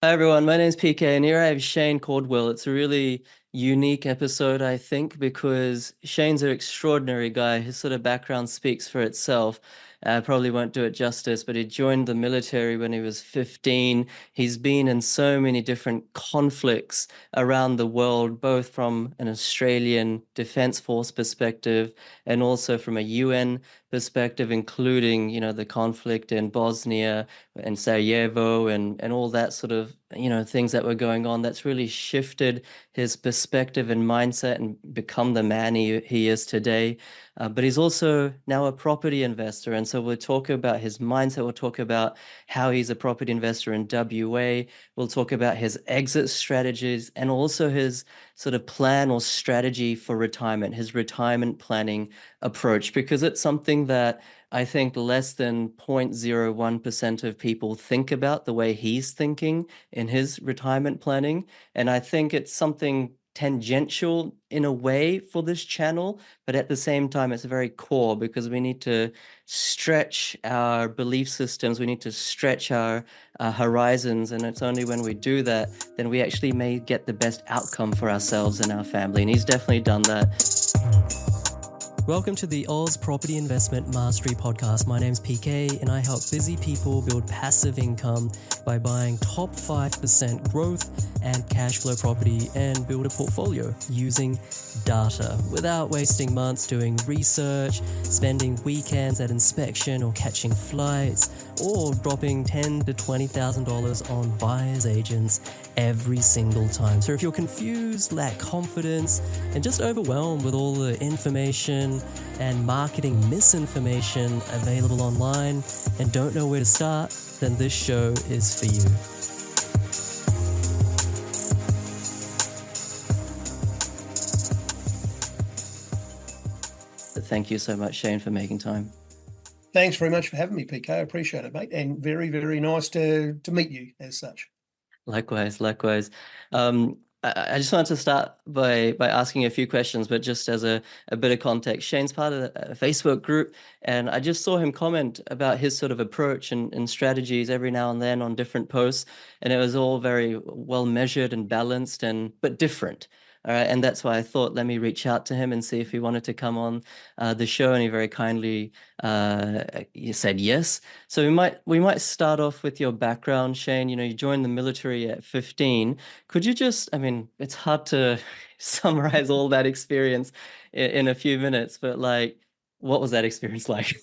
Hi everyone, my name's PK and here I have Shane Caudwell. It's a really unique episode, I think, because Shane's an extraordinary guy. His sort of background speaks for itself. I probably won't do it justice, but he joined the military when he was 15. He's been in so many different conflicts around the world, both from an Australian Defence Force perspective and also from a UN perspective, including, the conflict in Bosnia and Sarajevo and all that sort of things that were going on. That's really shifted his perspective and mindset and become the man he is today. But he's also now a property investor, and so we'll talk about his mindset. We'll talk about how he's a property investor in WA. We'll talk about his exit strategies and also his sort of plan or strategy for retirement, his retirement planning approach, because it's something that I think less than 0.01% of people think about the way he's thinking in his retirement planning. And I think it's something tangential in a way for this channel, but at the same time, it's very core because we need to stretch our belief systems, we need to stretch our horizons. And it's only when we do that, then we actually may get the best outcome for ourselves and our family. And he's definitely done that. Welcome to the Oz Property Investment Mastery Podcast. My name's PK and I help busy people build passive income by buying top 5% growth and cash flow property and build a portfolio using data without wasting months doing research, spending weekends at inspection or catching flights, or dropping $10,000 to $20,000 on buyer's agents every single time. So if you're confused, lack confidence, and just overwhelmed with all the information and marketing misinformation available online and don't know where to start, then this show is for you. Thank you so much, Shane, for making time. Thanks very much for having me, PK. I appreciate it, mate. And very, very nice to meet you as such. Likewise. I just wanted to start by asking a few questions, but just as a bit of context, Shane's part of a Facebook group, and I just saw him comment about his sort of approach and strategies every now and then on different posts, and it was all very well measured and balanced but different. All right, and that's why I thought let me reach out to him and see if he wanted to come on the show, and he very kindly he said yes. So we might start off with your background, Shane. You joined the military at 15. Could you just, I mean, it's hard to summarize all that experience in a few minutes, but what was that experience like?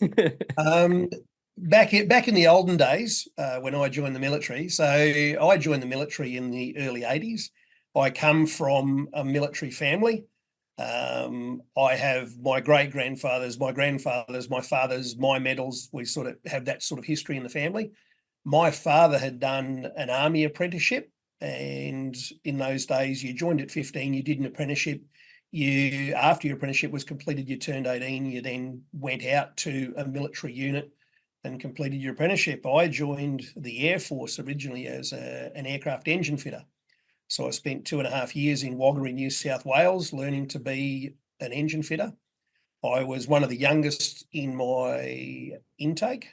Back in the olden days, when I joined the military, so I joined the military in the early 80s. I come from a military family. I have my great-grandfathers, my grandfathers, my fathers, my medals. We sort of have that sort of history in the family. My father had done an army apprenticeship, and in those days, you joined at 15, you did an apprenticeship. After your apprenticeship was completed, you turned 18, you then went out to a military unit and completed your apprenticeship. I joined the Air Force originally as an aircraft engine fitter. So I spent 2.5 years in Wagga, New South Wales, learning to be an engine fitter. I was one of the youngest in my intake.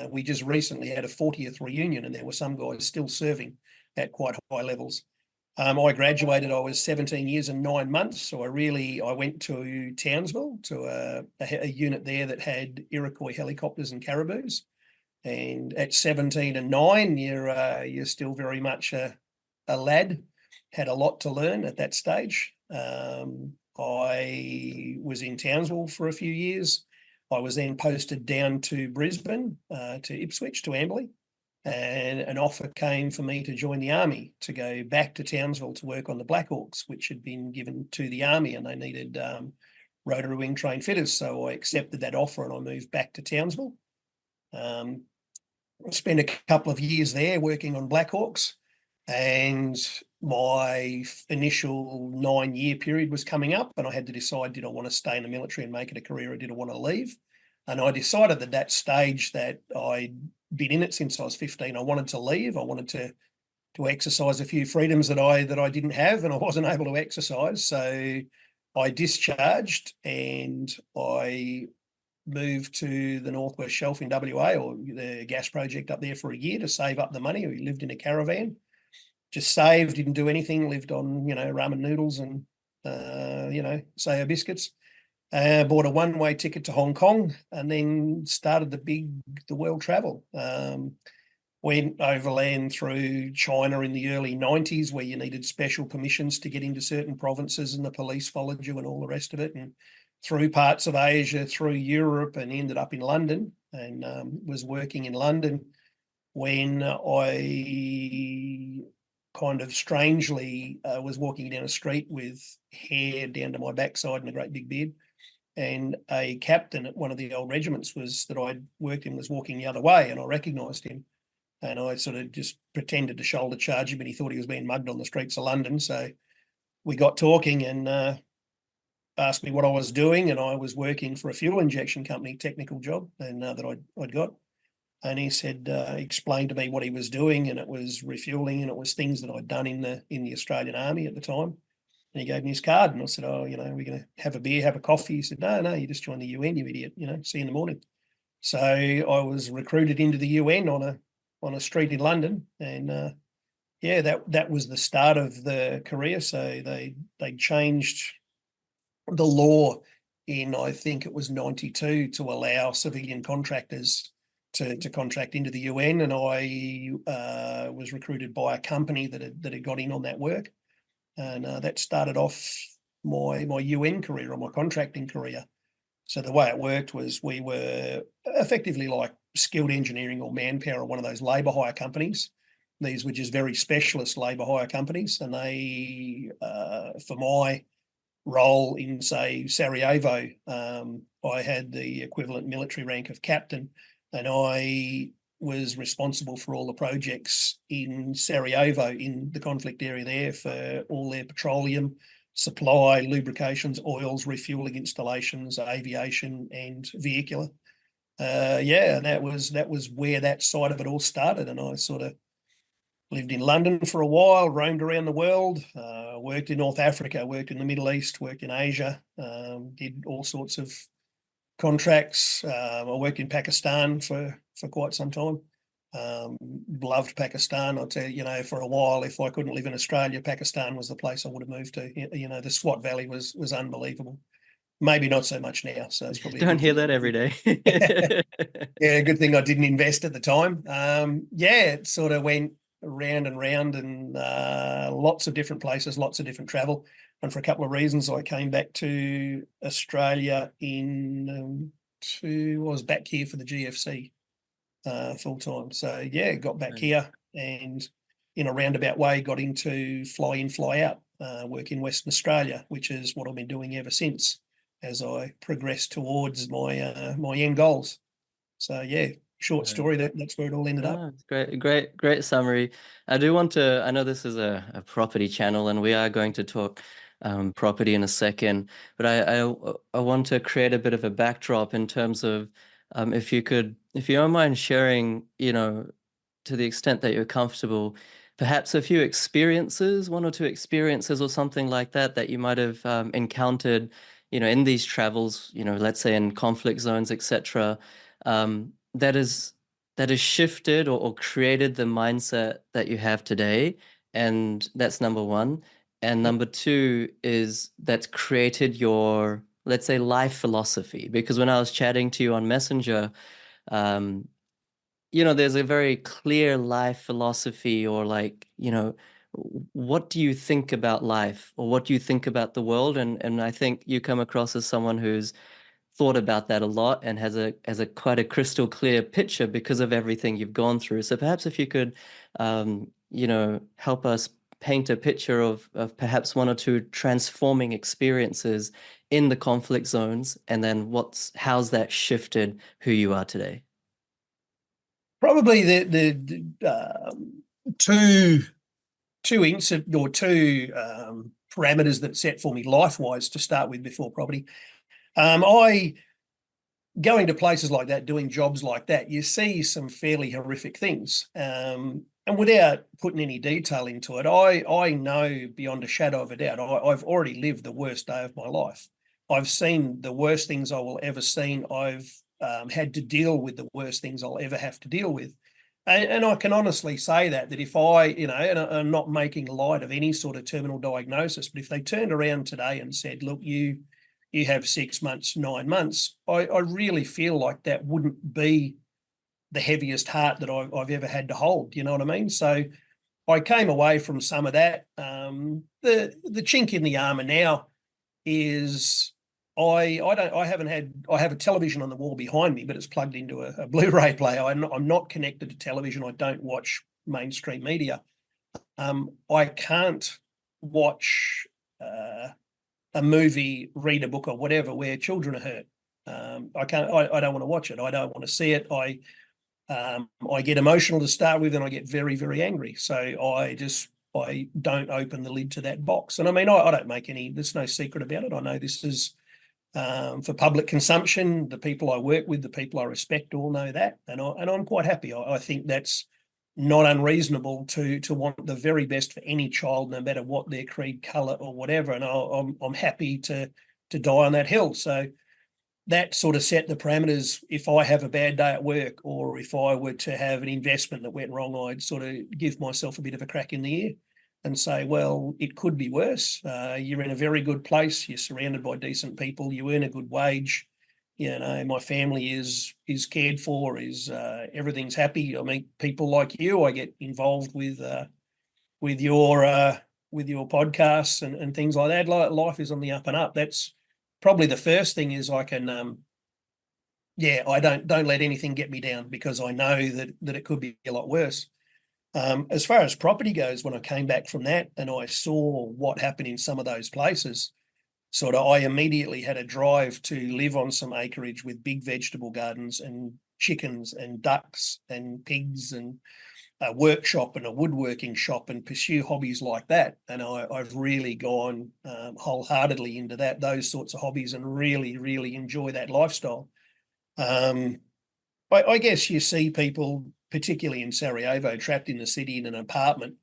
We just recently had a 40th reunion, and there were some guys still serving at quite high levels. I graduated, I was 17 years and 9 months. So I went to Townsville, to a unit there that had Iroquois helicopters and caribous. And at 17 and 9, you're still very much a lad. Had a lot to learn at that stage. I was in Townsville for a few years. I was then posted down to Brisbane, to Ipswich, to Amberley, and an offer came for me to join the Army, to go back to Townsville to work on the Black Hawks, which had been given to the Army, and they needed rotary wing trained fitters. So I accepted that offer and I moved back to Townsville. I spent a couple of years there working on Black Hawks, and my initial 9-year period was coming up, and I had to decide, did I want to stay in the military and make it a career, or did I want to leave? And I decided at that stage that I'd been in it since I was 15. I wanted to leave. I wanted to exercise a few freedoms that I didn't have, and I wasn't able to exercise. So I discharged and I moved to the Northwest Shelf in WA, or the gas project up there, for a year to save up the money. We lived in a caravan. just saved, didn't do anything, lived on, ramen noodles and, Sayo biscuits. Bought a one-way ticket to Hong Kong and then started the world travel. Went overland through China in the early 90s, where you needed special permissions to get into certain provinces and the police followed you and all the rest of it, and through parts of Asia, through Europe, and ended up in London and was working in London when I kind of strangely was walking down a street with hair down to my backside and a great big beard. And a captain at one of the old regiments that I'd worked in was walking the other way, and I recognised him. And I sort of just pretended to shoulder charge him, and he thought he was being mugged on the streets of London. So we got talking and asked me what I was doing, and I was working for a fuel injection company, technical job, and that I'd got. And he said, explained to me what he was doing, and it was refueling, and it was things that I'd done in the Australian Army at the time. And he gave me his card, and I said, "Oh, we're going to have a beer, have a coffee." He said, "No, you just joined the UN, you idiot. See you in the morning." So I was recruited into the UN on a street in London, and that was the start of the career. So they changed the law in, I think it was 92, to allow civilian contractors to contract into the UN, and I was recruited by a company that had got in on that work, and that started off my UN career or my contracting career. So the way it worked was we were effectively like skilled engineering or manpower, one of those labour hire companies. These were just very specialist labour hire companies, and they, for my role in, say, Sarajevo, I had the equivalent military rank of captain, and I was responsible for all the projects in Sarajevo, in the conflict area there, for all their petroleum supply, lubrications, oils, refueling installations, aviation, and vehicular. That was where that side of it all started, and I sort of lived in London for a while, roamed around the world, worked in North Africa, worked in the Middle East, worked in Asia, did all sorts of contracts. I worked in Pakistan for quite some time. Loved Pakistan. I'll tell you, for a while, if I couldn't live in Australia, Pakistan was the place I would have moved to. The Swat Valley was unbelievable. Maybe not so much now. So it's probably a Don't good hear thing. that every day. Yeah, good thing I didn't invest at the time. It sort of went round and round, and lots of different places, lots of different travel. And for a couple of reasons, I came back to Australia I was back here for the GFC full time. So got back here, and in a roundabout way got into fly in, fly out work in Western Australia, which is what I've been doing ever since as I progress towards my end goals. So short story, that's where it all ended up. Great summary. I know this is a property channel, and we are going to talk property in a second, but I want to create a bit of a backdrop in terms of if you don't mind sharing, to the extent that you're comfortable, perhaps a few experiences, one or two experiences or something like that you might have encountered, in these travels, let's say in conflict zones, etc., that has shifted or created the mindset that you have today. And that's number one. And number two is that's created your, let's say, life philosophy. Because when I was chatting to you on Messenger, um, there's a very clear life philosophy, or like, what do you think about life, or what do you think about the world? And I think you come across as someone who's thought about that a lot and has a quite a crystal clear picture because of everything you've gone through. So perhaps if you could, help us paint a picture of perhaps one or two transforming experiences in the conflict zones, and then how's that shifted who you are today? Probably the two incident or two parameters that set for me life-wise to start with before property. I going to places like that, doing jobs like that, you see some fairly horrific things. And without putting any detail into it, I know beyond a shadow of a doubt, I've already lived the worst day of my life. I've seen the worst things I will ever seen. I've had to deal with the worst things I'll ever have to deal with. And I can honestly say that if I, and I'm not making light of any sort of terminal diagnosis, but if they turned around today and said, look, you have 6 months, 9 months, I really feel like that wouldn't be the heaviest heart that I've ever had to hold. You know what I mean? So I came away from some of that. The chink in the armor now is I have a television on the wall behind me, but it's plugged into a Blu-ray player. I'm not connected to television. I don't watch mainstream media. I can't watch a movie, read a book, or whatever where children are hurt. I can't. I don't want to watch it. I don't want to see it. I get emotional to start with, and I get very, very angry. So I don't open the lid to that box. And I mean, I don't make any. There's no secret about it. I know this is for public consumption. The people I work with, the people I respect, all know that, and I'm quite happy. I think that's not unreasonable to want the very best for any child, no matter what their creed, colour, or whatever. And I'm happy to die on that hill. So that sort of set the parameters. If I have a bad day at work, or if I were to have an investment that went wrong, I'd sort of give myself a bit of a crack in the ear and say, well, it could be worse. You're in a very good place. You're surrounded by decent people. You earn a good wage. My family is cared for. Everything's happy. I meet people like you. I get involved with your podcasts and things like that. Life is on the up and up. That's probably the first thing is I can I don't let anything get me down, because I know that it could be a lot worse. As far as property goes, when I came back from that and I saw what happened in some of those places, I immediately had a drive to live on some acreage with big vegetable gardens and chickens and ducks and pigs and a workshop and a woodworking shop, and pursue hobbies like that. And I've really gone wholeheartedly into those sorts of hobbies, and really, really enjoy that lifestyle. I guess you see people, particularly in Sarajevo, trapped in the city in an apartment.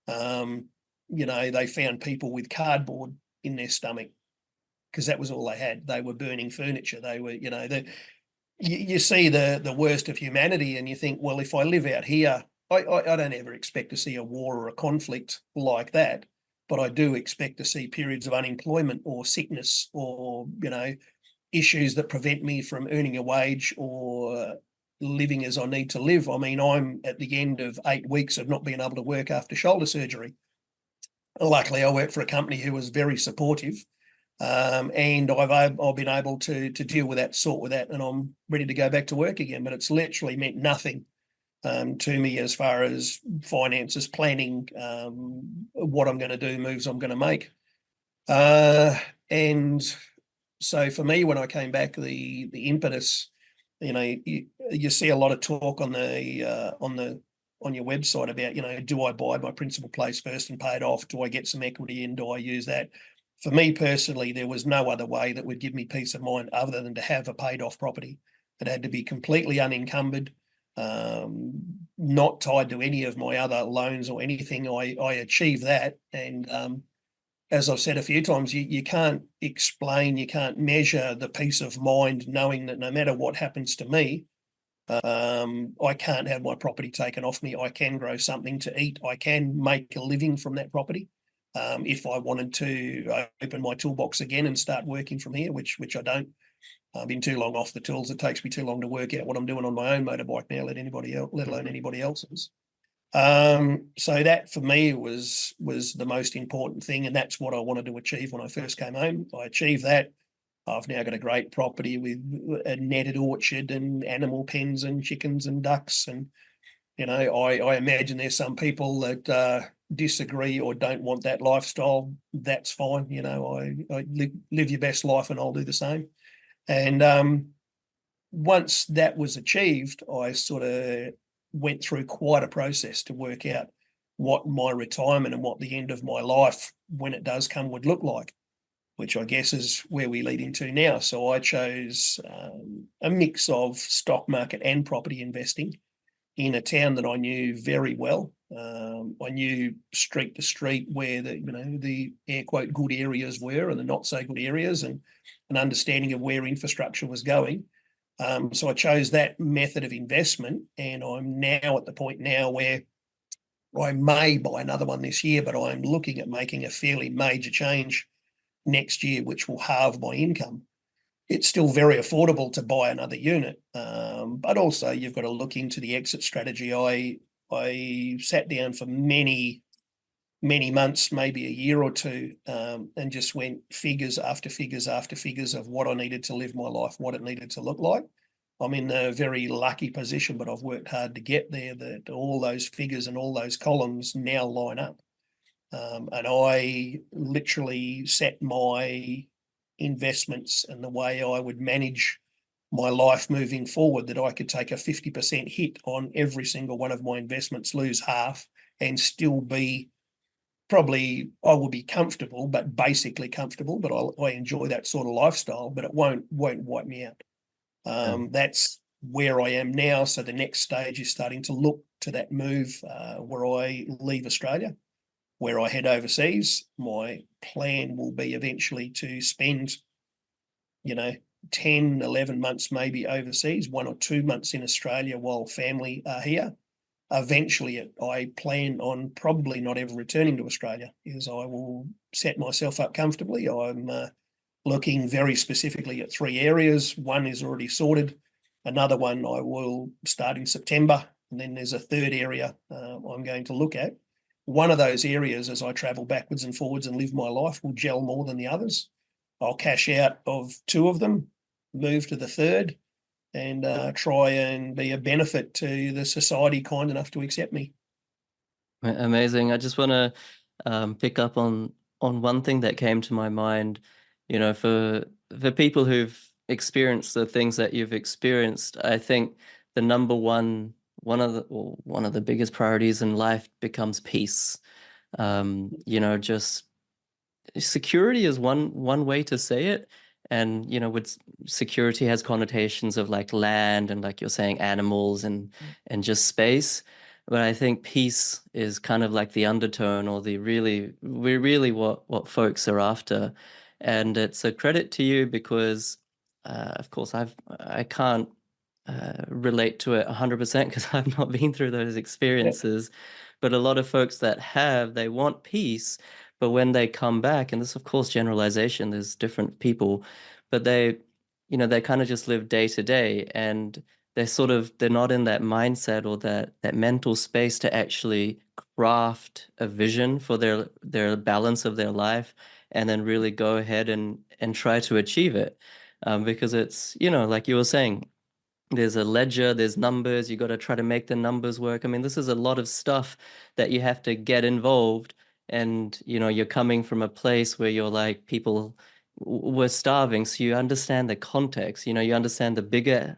They found people with cardboard in their stomach because that was all they had. They were burning furniture. They were, you see the worst of humanity, and you think, well, if I live out here, I don't ever expect to see a war or a conflict like that, but I do expect to see periods of unemployment or sickness, or issues that prevent me from earning a wage or living as I need to live. I mean, I'm at the end of 8 weeks of not being able to work after shoulder surgery. Luckily, I work for a company who was very supportive, and I've been able to deal with that, sort with that, and I'm ready to go back to work again. But it's literally meant nothing to me as far as finances, planning, what I'm going to do, moves I'm going to make. And so for me, when I came back, the impetus, you see a lot of talk on your website about, do I buy my principal place first and pay it off? Do I get some equity in? Do I use that? For me personally, there was no other way that would give me peace of mind other than to have a paid off property. It had to be completely unencumbered, not tied to any of my other loans or anything. I achieved that. And as I've said a few times, you can't explain, you can't measure the peace of mind knowing that no matter what happens to me, I can't have my property taken off me. I can grow something to eat. I can make a living from that property. If I wanted to open my toolbox again and start working from here, which I don't. I've been too long off the tools. It takes me too long to work out what I'm doing on my own motorbike now, let alone anybody else's. So that for me was the most important thing, and that's what I wanted to achieve when I first came home. I achieved that. I've now got a great property with a netted orchard and animal pens and chickens and ducks. And, I imagine there's some people that disagree or don't want that lifestyle. That's fine. I live your best life, and I'll do the same. And once that was achieved, I sort of went through quite a process to work out what my retirement and what the end of my life, when it does come, would look like, which I guess is where we lead into now. So I chose a mix of stock market and property investing in a town that I knew very well. I knew street to street where the air quote good areas were and the not so good areas, and an understanding of where infrastructure was going. So I chose that method of investment, and I'm now at the point now where I may buy another one this year, but I'm looking at making a fairly major change next year, which will halve my income. It's still very affordable to buy another unit, but also you've got to look into the exit strategy. I sat down for many months, maybe a year or two, and just went figures after figures after figures of what I needed to live my life, what it needed to look like. I'm in a very lucky position, but I've worked hard to get there, that all those figures and all those columns now line up. And I literally set my investments and the way I would manage my life moving forward, that I could take a 50% hit on every single one of my investments, lose half, and still be probably, I will be comfortable, but basically comfortable, but I enjoy that sort of lifestyle, but it won't wipe me out. Yeah. That's where I am now. So the next stage is starting to look to that move, where I leave Australia, where I head overseas. My plan will be eventually to spend, 10, 11 months maybe overseas, 1 or 2 months in Australia while family are here. Eventually, I plan on probably not ever returning to Australia, because I will set myself up comfortably. I'm looking very specifically at 3 areas. One is already sorted. Another one I will start in September. And then there's a third area I'm going to look at. One of those areas, as I travel backwards and forwards and live my life, will gel more than the others. I'll cash out of 2 of them, move to the third, and try and be a benefit to the society kind enough to accept me. Amazing. I just want to pick up on one thing that came to my mind. For people who've experienced the things that you've experienced, I think the number one of the biggest priorities in life becomes peace. Just security is one way to say it. And with security has connotations of like land and, like you're saying, animals and just space. But I think peace is kind of like the undertone, or we're really what folks are after. And it's a credit to you because of course I can't relate to it 100% because I've not been through those Yeah. experiences. But a lot of folks that have, they want peace, but when they come back, and this, of course, generalization, there's different people, but they kind of just live day to day, and they're not in that mindset or that mental space to actually craft a vision for their balance of their life, and then really go ahead and try to achieve it. Because it's, like you were saying, there's a ledger, there's numbers, you got to try to make the numbers work. I mean, this is a lot of stuff that you have to get involved. And, you're coming from a place where you're like, people were starving. So you understand the context, you understand the bigger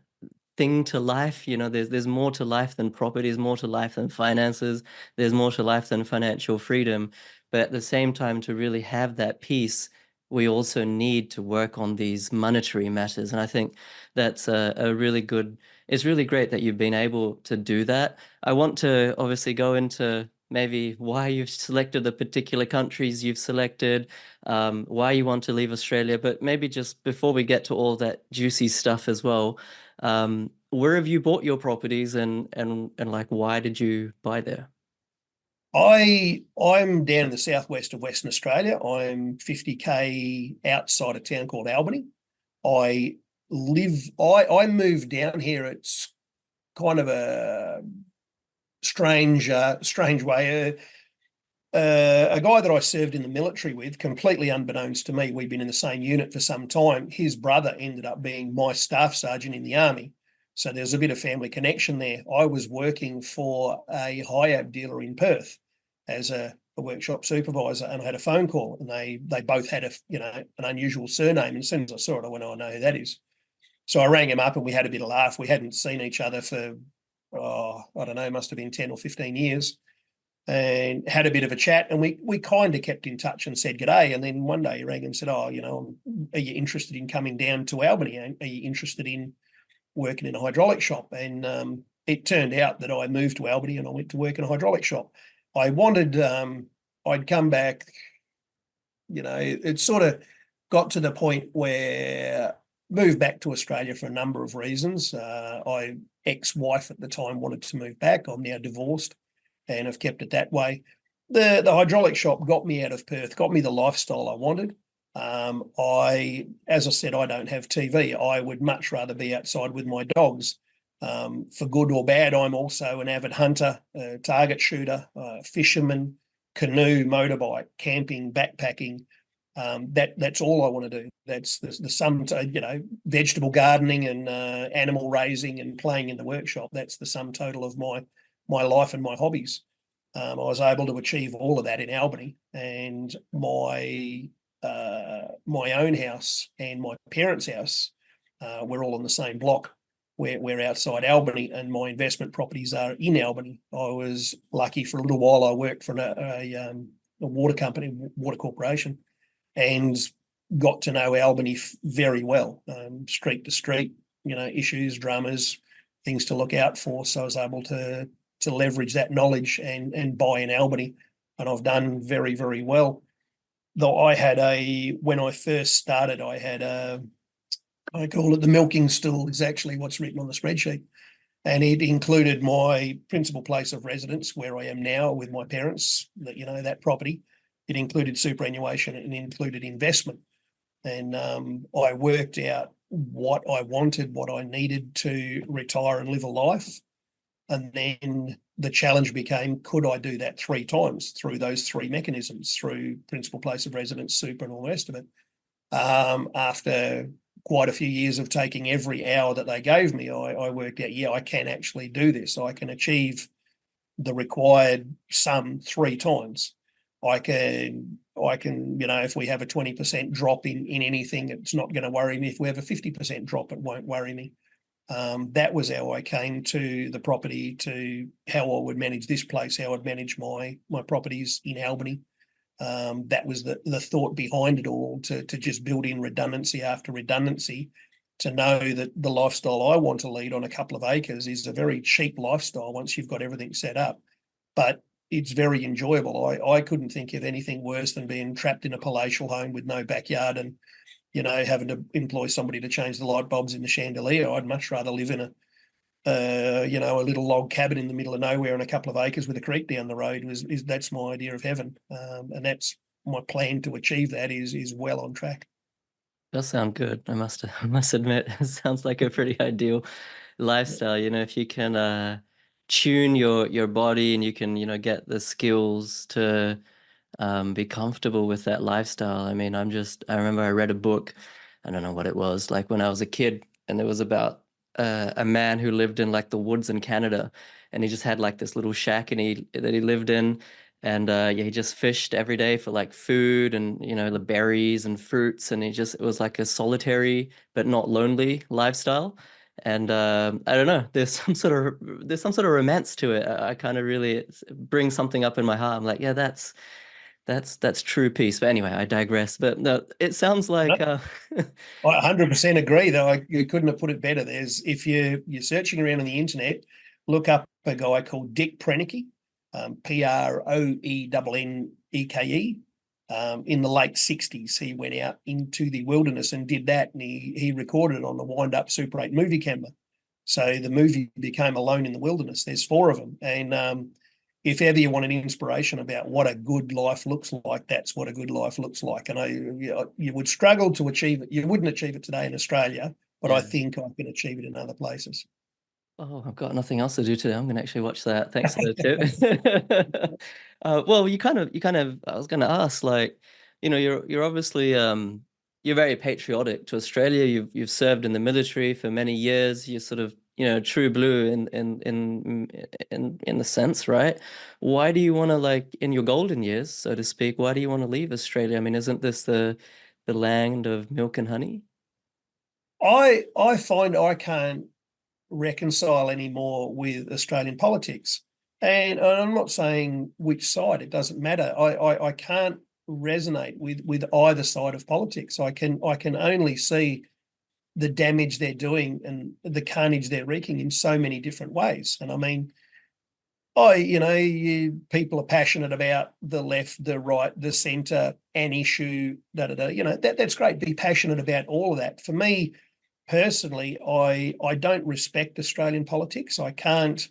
thing to life. There's more to life than property, there's more to life than finances, there's more to life than financial freedom. But at the same time, to really have that peace, we also need to work on these monetary matters. And I think that's a really good, it's really great that you've been able to do that. I want to obviously go into maybe why you've selected the particular countries you've selected, why you want to leave Australia, but maybe just before we get to all that juicy stuff as well, where have you bought your properties, and like why did you buy there? I'm down in the southwest of Western Australia. I'm 50k outside a town called Albany. I moved down here. It's kind of a strange way. A guy that I served in the military with, completely unbeknownst to me, we'd been in the same unit for some time. His brother ended up being my staff sergeant in the army. So there's a bit of family connection there. I was working for a HIAB dealer in Perth as a workshop supervisor, and I had a phone call, and they both had an unusual surname. And as soon as I saw it, I went, "Oh, I know who that is." So I rang him up and we had a bit of laugh. We hadn't seen each other for, I don't know, must have been 10 or 15 years, and had a bit of a chat, and we kind of kept in touch and said g'day. And then one day he rang and said, "Oh, are you interested in coming down to Albany? Are you interested in working in a hydraulic shop?" And it turned out that I moved to Albany and I went to work in a hydraulic shop. I'd come back, it sort of got to the point where moved back to Australia for a number of reasons. I ex-wife at the time wanted to move back. I'm now divorced and have kept it that way. The hydraulic shop got me out of Perth, got me the lifestyle I wanted. As I said, I don't have TV. I would much rather be outside with my dogs. For good or bad, I'm also an avid hunter, target shooter, fisherman, canoe, motorbike, camping, backpacking. That's all I want to do. That's the sum, vegetable gardening and animal raising and playing in the workshop. That's the sum total of my life and my hobbies. I was able to achieve all of that in Albany, and my own house and my parents' house, we're all on the same block. We're outside Albany, and my investment properties are in Albany. I was lucky for a little while. I worked for a water company, water corporation, and got to know Albany very well, street to street, issues, dramas, things to look out for. So I was able to leverage that knowledge and buy in Albany, and I've done very, very well. Though when I first started, I call it the milking stool, is actually what's written on the spreadsheet. And it included my principal place of residence, where I am now with my parents, that property. It included superannuation and included investment. And I worked out what I wanted, what I needed to retire and live a life. And then the challenge became, could I do that 3 times through those 3 mechanisms, through principal place of residence, super, and all the rest of it? After quite a few years of taking every hour that they gave me, I worked out, I can actually do this. I can achieve the required sum 3 times. I can, if we have a 20% drop in anything, it's not going to worry me. If we have a 50% drop, it won't worry me. That was how I came to the property, to how I would manage this place, how I'd manage my properties in Albany. That was the thought behind it all, to just build in redundancy after redundancy, to know that the lifestyle I want to lead on a couple of acres is a very cheap lifestyle once you've got everything set up. But it's very enjoyable. I couldn't think of anything worse than being trapped in a palatial home with no backyard and, having to employ somebody to change the light bulbs in the chandelier. I'd much rather live in a little log cabin in the middle of nowhere on a couple of acres with a creek down the road. That's my idea of heaven. And that's my plan to achieve that is well on track. Does sound good. I must admit, it sounds like a pretty ideal lifestyle. If you can tune your body, and you can, get the skills to be comfortable with that lifestyle. I mean, I remember I read a book, I don't know what it was, like when I was a kid, and it was about a man who lived in like the woods in Canada, and he just had like this little shack that he lived in. And yeah, he just fished every day for like food and, the berries and fruits. And it was like a solitary but not lonely lifestyle. And I don't know, there's some sort of romance to it. I kind of really, it brings something up in my heart. I'm like, yeah, that's true peace. But anyway, I digress. But no, it sounds like I 100% agree, though. You couldn't have put it better. If you're searching around on the internet, look up a guy called Dick Proenneke, Proenneke. In the late 60s, he went out into the wilderness and did that, and he recorded it on the wind-up Super 8 movie camera. So the movie became Alone in the Wilderness. There's 4 of them, and if ever you want an inspiration about what a good life looks like, that's what a good life looks like. And you would struggle to achieve it. You wouldn't achieve it today in Australia, but I yeah. think I can achieve it in other places. Oh, I've got nothing else to do today. I'm gonna actually watch that. Thanks for the tip. Well, I was gonna ask, like, you're obviously you're very patriotic to Australia. You've served in the military for many years. You're sort of, true blue in the sense, right? Why do you want to, like, in your golden years, so to speak, why do you want to leave Australia? I mean, isn't this the land of milk and honey? I find I can't reconcile anymore with Australian politics. And I'm not saying which side, it doesn't matter. I can't resonate with either side of politics. I can only see the damage they're doing and the carnage they're wreaking in so many different ways. And I mean, people are passionate about the left, the right, the centre, an issue, That's great. Be passionate about all of that. For me, personally, I don't respect Australian politics. I can't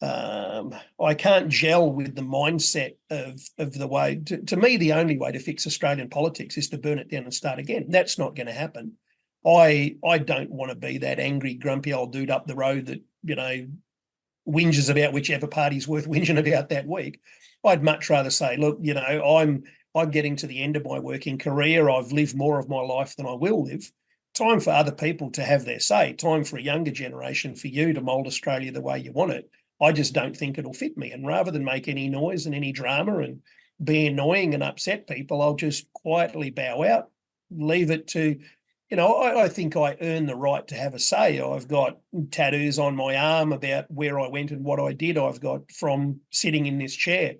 gel with the mindset of the way. To me, the only way to fix Australian politics is to burn it down and start again. That's not going to happen. I don't want to be that angry, grumpy old dude up the road that whinges about whichever party's worth whinging about that week. I'd much rather say, look, I'm getting to the end of my working career. I've lived more of my life than I will live. Time for other people to have their say. Time for a younger generation, for you to mould Australia the way you want it. I just don't think it'll fit me. And rather than make any noise and any drama and be annoying and upset people, I'll just quietly bow out, leave it to, I think I earn the right to have a say. I've got tattoos on my arm about where I went and what I did. I've got, from sitting in this chair,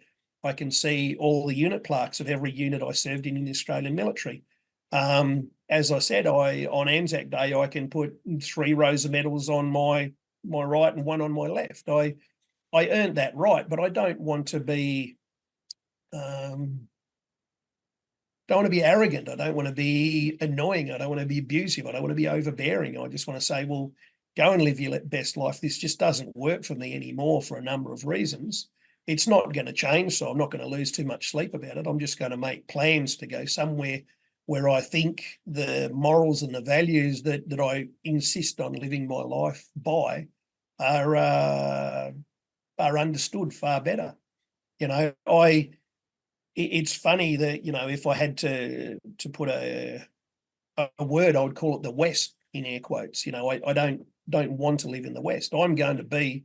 I can see all the unit plaques of every unit I served in the Australian military. As I said, on Anzac Day, I can put 3 rows of medals on my right and 1 on my left. I earned that right, but I don't want to be arrogant. I don't want to be annoying. I don't want to be abusive. I don't want to be overbearing. I just want to say, well, go and live your best life. This just doesn't work for me anymore for a number of reasons. It's not going to change, so I'm not going to lose too much sleep about it. I'm just going to make plans to go somewhere where I think the morals and the values that I insist on living my life by are understood far better. It's funny that, if I had to put a word, I would call it the West in air quotes. I don't want to live in the West. I'm going to be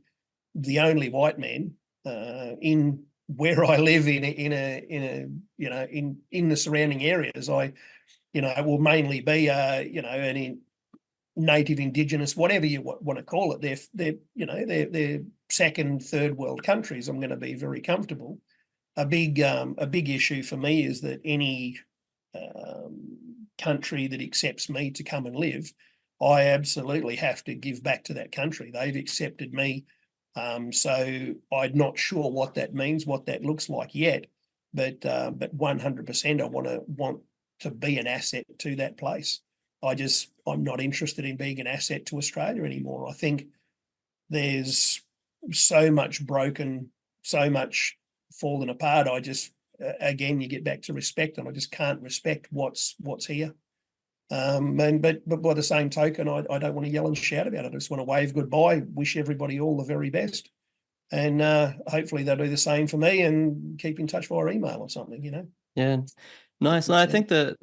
the only white man in where I live in the surrounding areas. It will mainly be an native, indigenous, whatever you want to call it. They're second, third world countries. I'm going to be very comfortable. A big issue for me is that any country that accepts me to come and live, I absolutely have to give back to that country. They've accepted me. So I'm not sure what that means, what that looks like yet, but 100% I want to be an asset to that place. I'm not interested in being an asset to Australia anymore. I think there's so much broken, so much fallen apart. Again, you get back to respect, and I just can't respect what's here. But by the same token, I don't want to yell and shout about it. I just want to wave goodbye, wish everybody all the very best, and hopefully they'll do the same for me and keep in touch via email or something. Yeah, nice. And I think the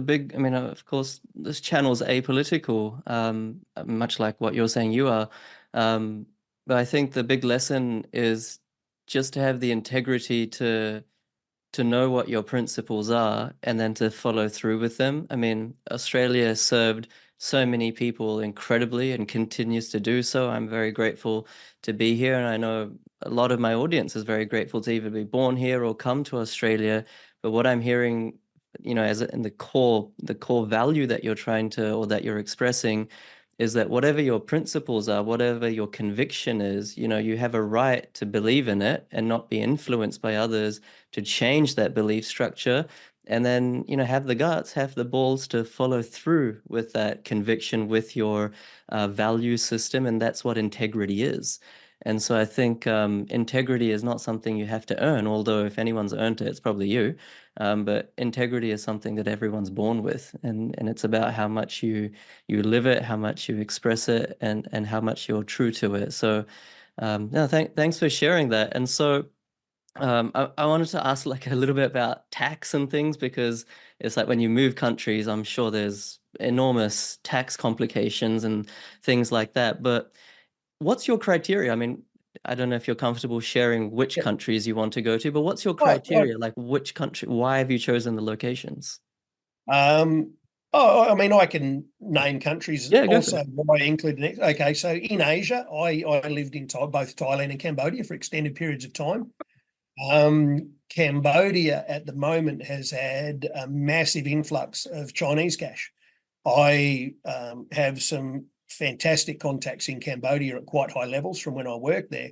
big, I mean, of course, this channel's apolitical, much like what you're saying you are. But I think the big lesson is just to have the integrity to know what your principles are and then to follow through with them. I mean, Australia served so many people incredibly and continues to do so. I'm very grateful to be here, and I know a lot of my audience is very grateful to either be born here or come to Australia. But what I'm hearing, as in the core value that you're trying to, or that you're expressing, is that whatever your principles are, whatever your conviction is, you have a right to believe in it and not be influenced by others to change that belief structure. And then, have the guts, have the balls to follow through with that conviction, with your value system. And that's what integrity is. And so I think integrity is not something you have to earn, although if anyone's earned it, it's probably you. But integrity is something that everyone's born with, and it's about how much you live it, how much you express it, and how much you're true to it. So, no, thanks for sharing that. And so, I wanted to ask like a little bit about tax and things, because it's like when you move countries, I'm sure there's enormous tax complications and things like that. But what's your criteria? I mean, I don't know if you're comfortable sharing which Yeah. countries you want to go to, but what's your Right. criteria? Like which country, why have you chosen the locations? Um, I mean, I can name countries Yeah, go for also it. why I included. Okay, so in Asia, I lived in both Thailand and Cambodia for extended periods of time. Cambodia at the moment has had a massive influx of Chinese cash. I have some fantastic contacts in Cambodia at quite high levels from when I worked there.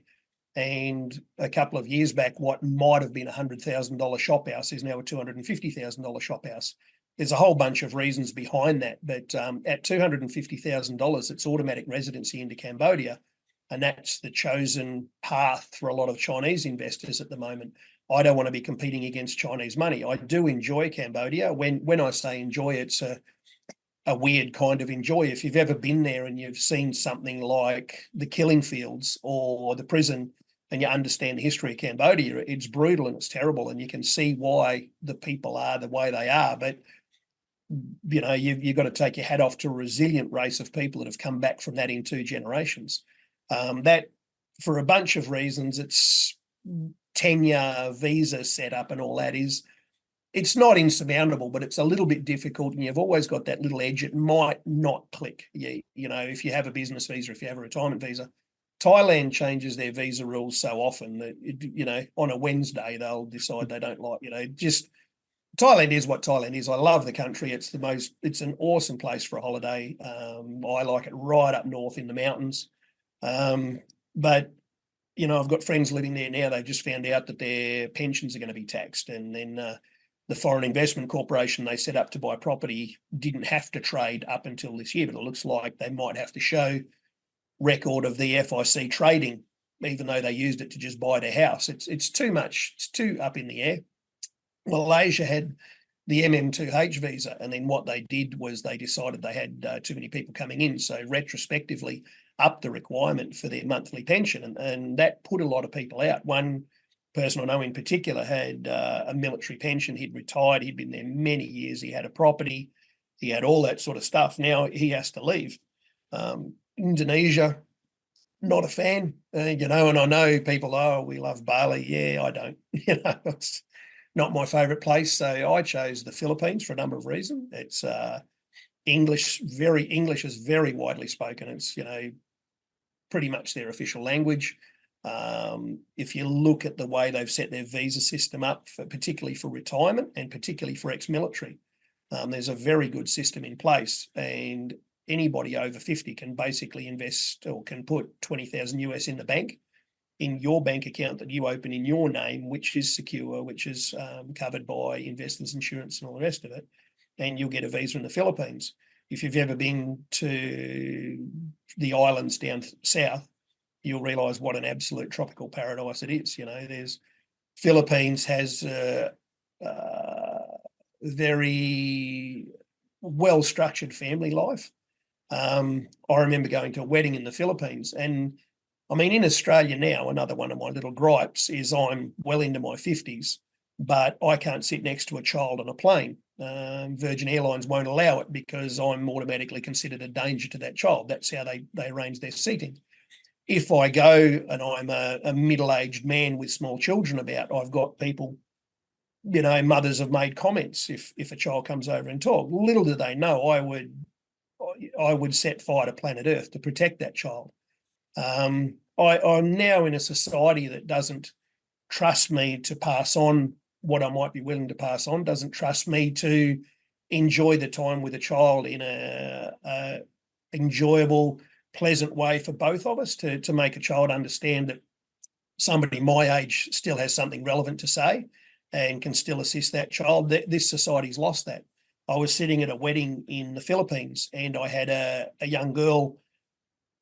And a couple of years back, what might have been $100,000 shop house is now a $250,000 shop house. there's a whole bunch of reasons behind that, but at $250,000, it's automatic residency into Cambodia, and that's the chosen path for a lot of Chinese investors at the moment. I don't want to be competing against Chinese money. I do enjoy Cambodia. When I say enjoy, it's a weird kind of enjoy. If you've ever been there and you've seen something like the killing fields or the prison, and you understand the history of Cambodia, it's brutal and it's terrible, and you can see why the people are the way they are. But you've got to take your hat off to a resilient race of people that have come back from that in 2 generations. That, for a bunch of reasons, it's tenure, visa setup, and all that it's not insurmountable, but it's a little bit difficult, and you've always got that little edge. It might not click. If you have a business visa, if you have a retirement visa. Thailand changes their visa rules so often that, on a Wednesday, they'll decide they don't like, just Thailand is what Thailand is. I love the country. It's an awesome place for a holiday. I like it right up north in the mountains. But, I've got friends living there now. They've just found out that their pensions are going to be taxed. And then the Foreign Investment Corporation they set up to buy property didn't have to trade up until this year, but it looks like they might have to show record of the FIC trading, even though they used it to just buy their house. It's too much. It's too up in the air. Malaysia had the MM2H visa, and then what they did was they decided they had too many people coming in, so retrospectively upped the requirement for their monthly pension, and that put a lot of people out. One person I know in particular had a military pension. He'd retired. He'd been there many years. He had a property. He had all that sort of stuff. Now he has to leave. Indonesia, not a fan, and I know people, we love Bali. Yeah, I don't. It's not my favorite place. So I chose the Philippines for a number of reasons. It's English is very widely spoken. It's, pretty much their official language. If you look at the way they've set their visa system up, particularly for retirement and particularly for ex-military, there's a very good system in place, and anybody over 50 can basically invest or can put 20,000 US in the bank, in your bank account that you open in your name, which is secure, which is covered by investors insurance and all the rest of it, and you'll get a visa in the Philippines. If you've ever been to the islands down south, you'll realise what an absolute tropical paradise it is. Philippines has a very well-structured family life. I remember going to a wedding in the Philippines, and in Australia now, another one of my little gripes is I'm well into my 50s, but I can't sit next to a child on a plane. Virgin Airlines won't allow it because I'm automatically considered a danger to that child. That's how they arrange their seating. If I go and I'm a middle-aged man with small children about, I've got people, mothers have made comments if a child comes over and talk. Little do they know I would set fire to planet Earth to protect that child. I'm now in a society that doesn't trust me to pass on what I might be willing to pass on, doesn't trust me to enjoy the time with a child in a enjoyable, pleasant way for both of us, to make a child understand that somebody my age still has something relevant to say and can still assist that child. This society's lost that. I was sitting at a wedding in the Philippines, and I had a young girl,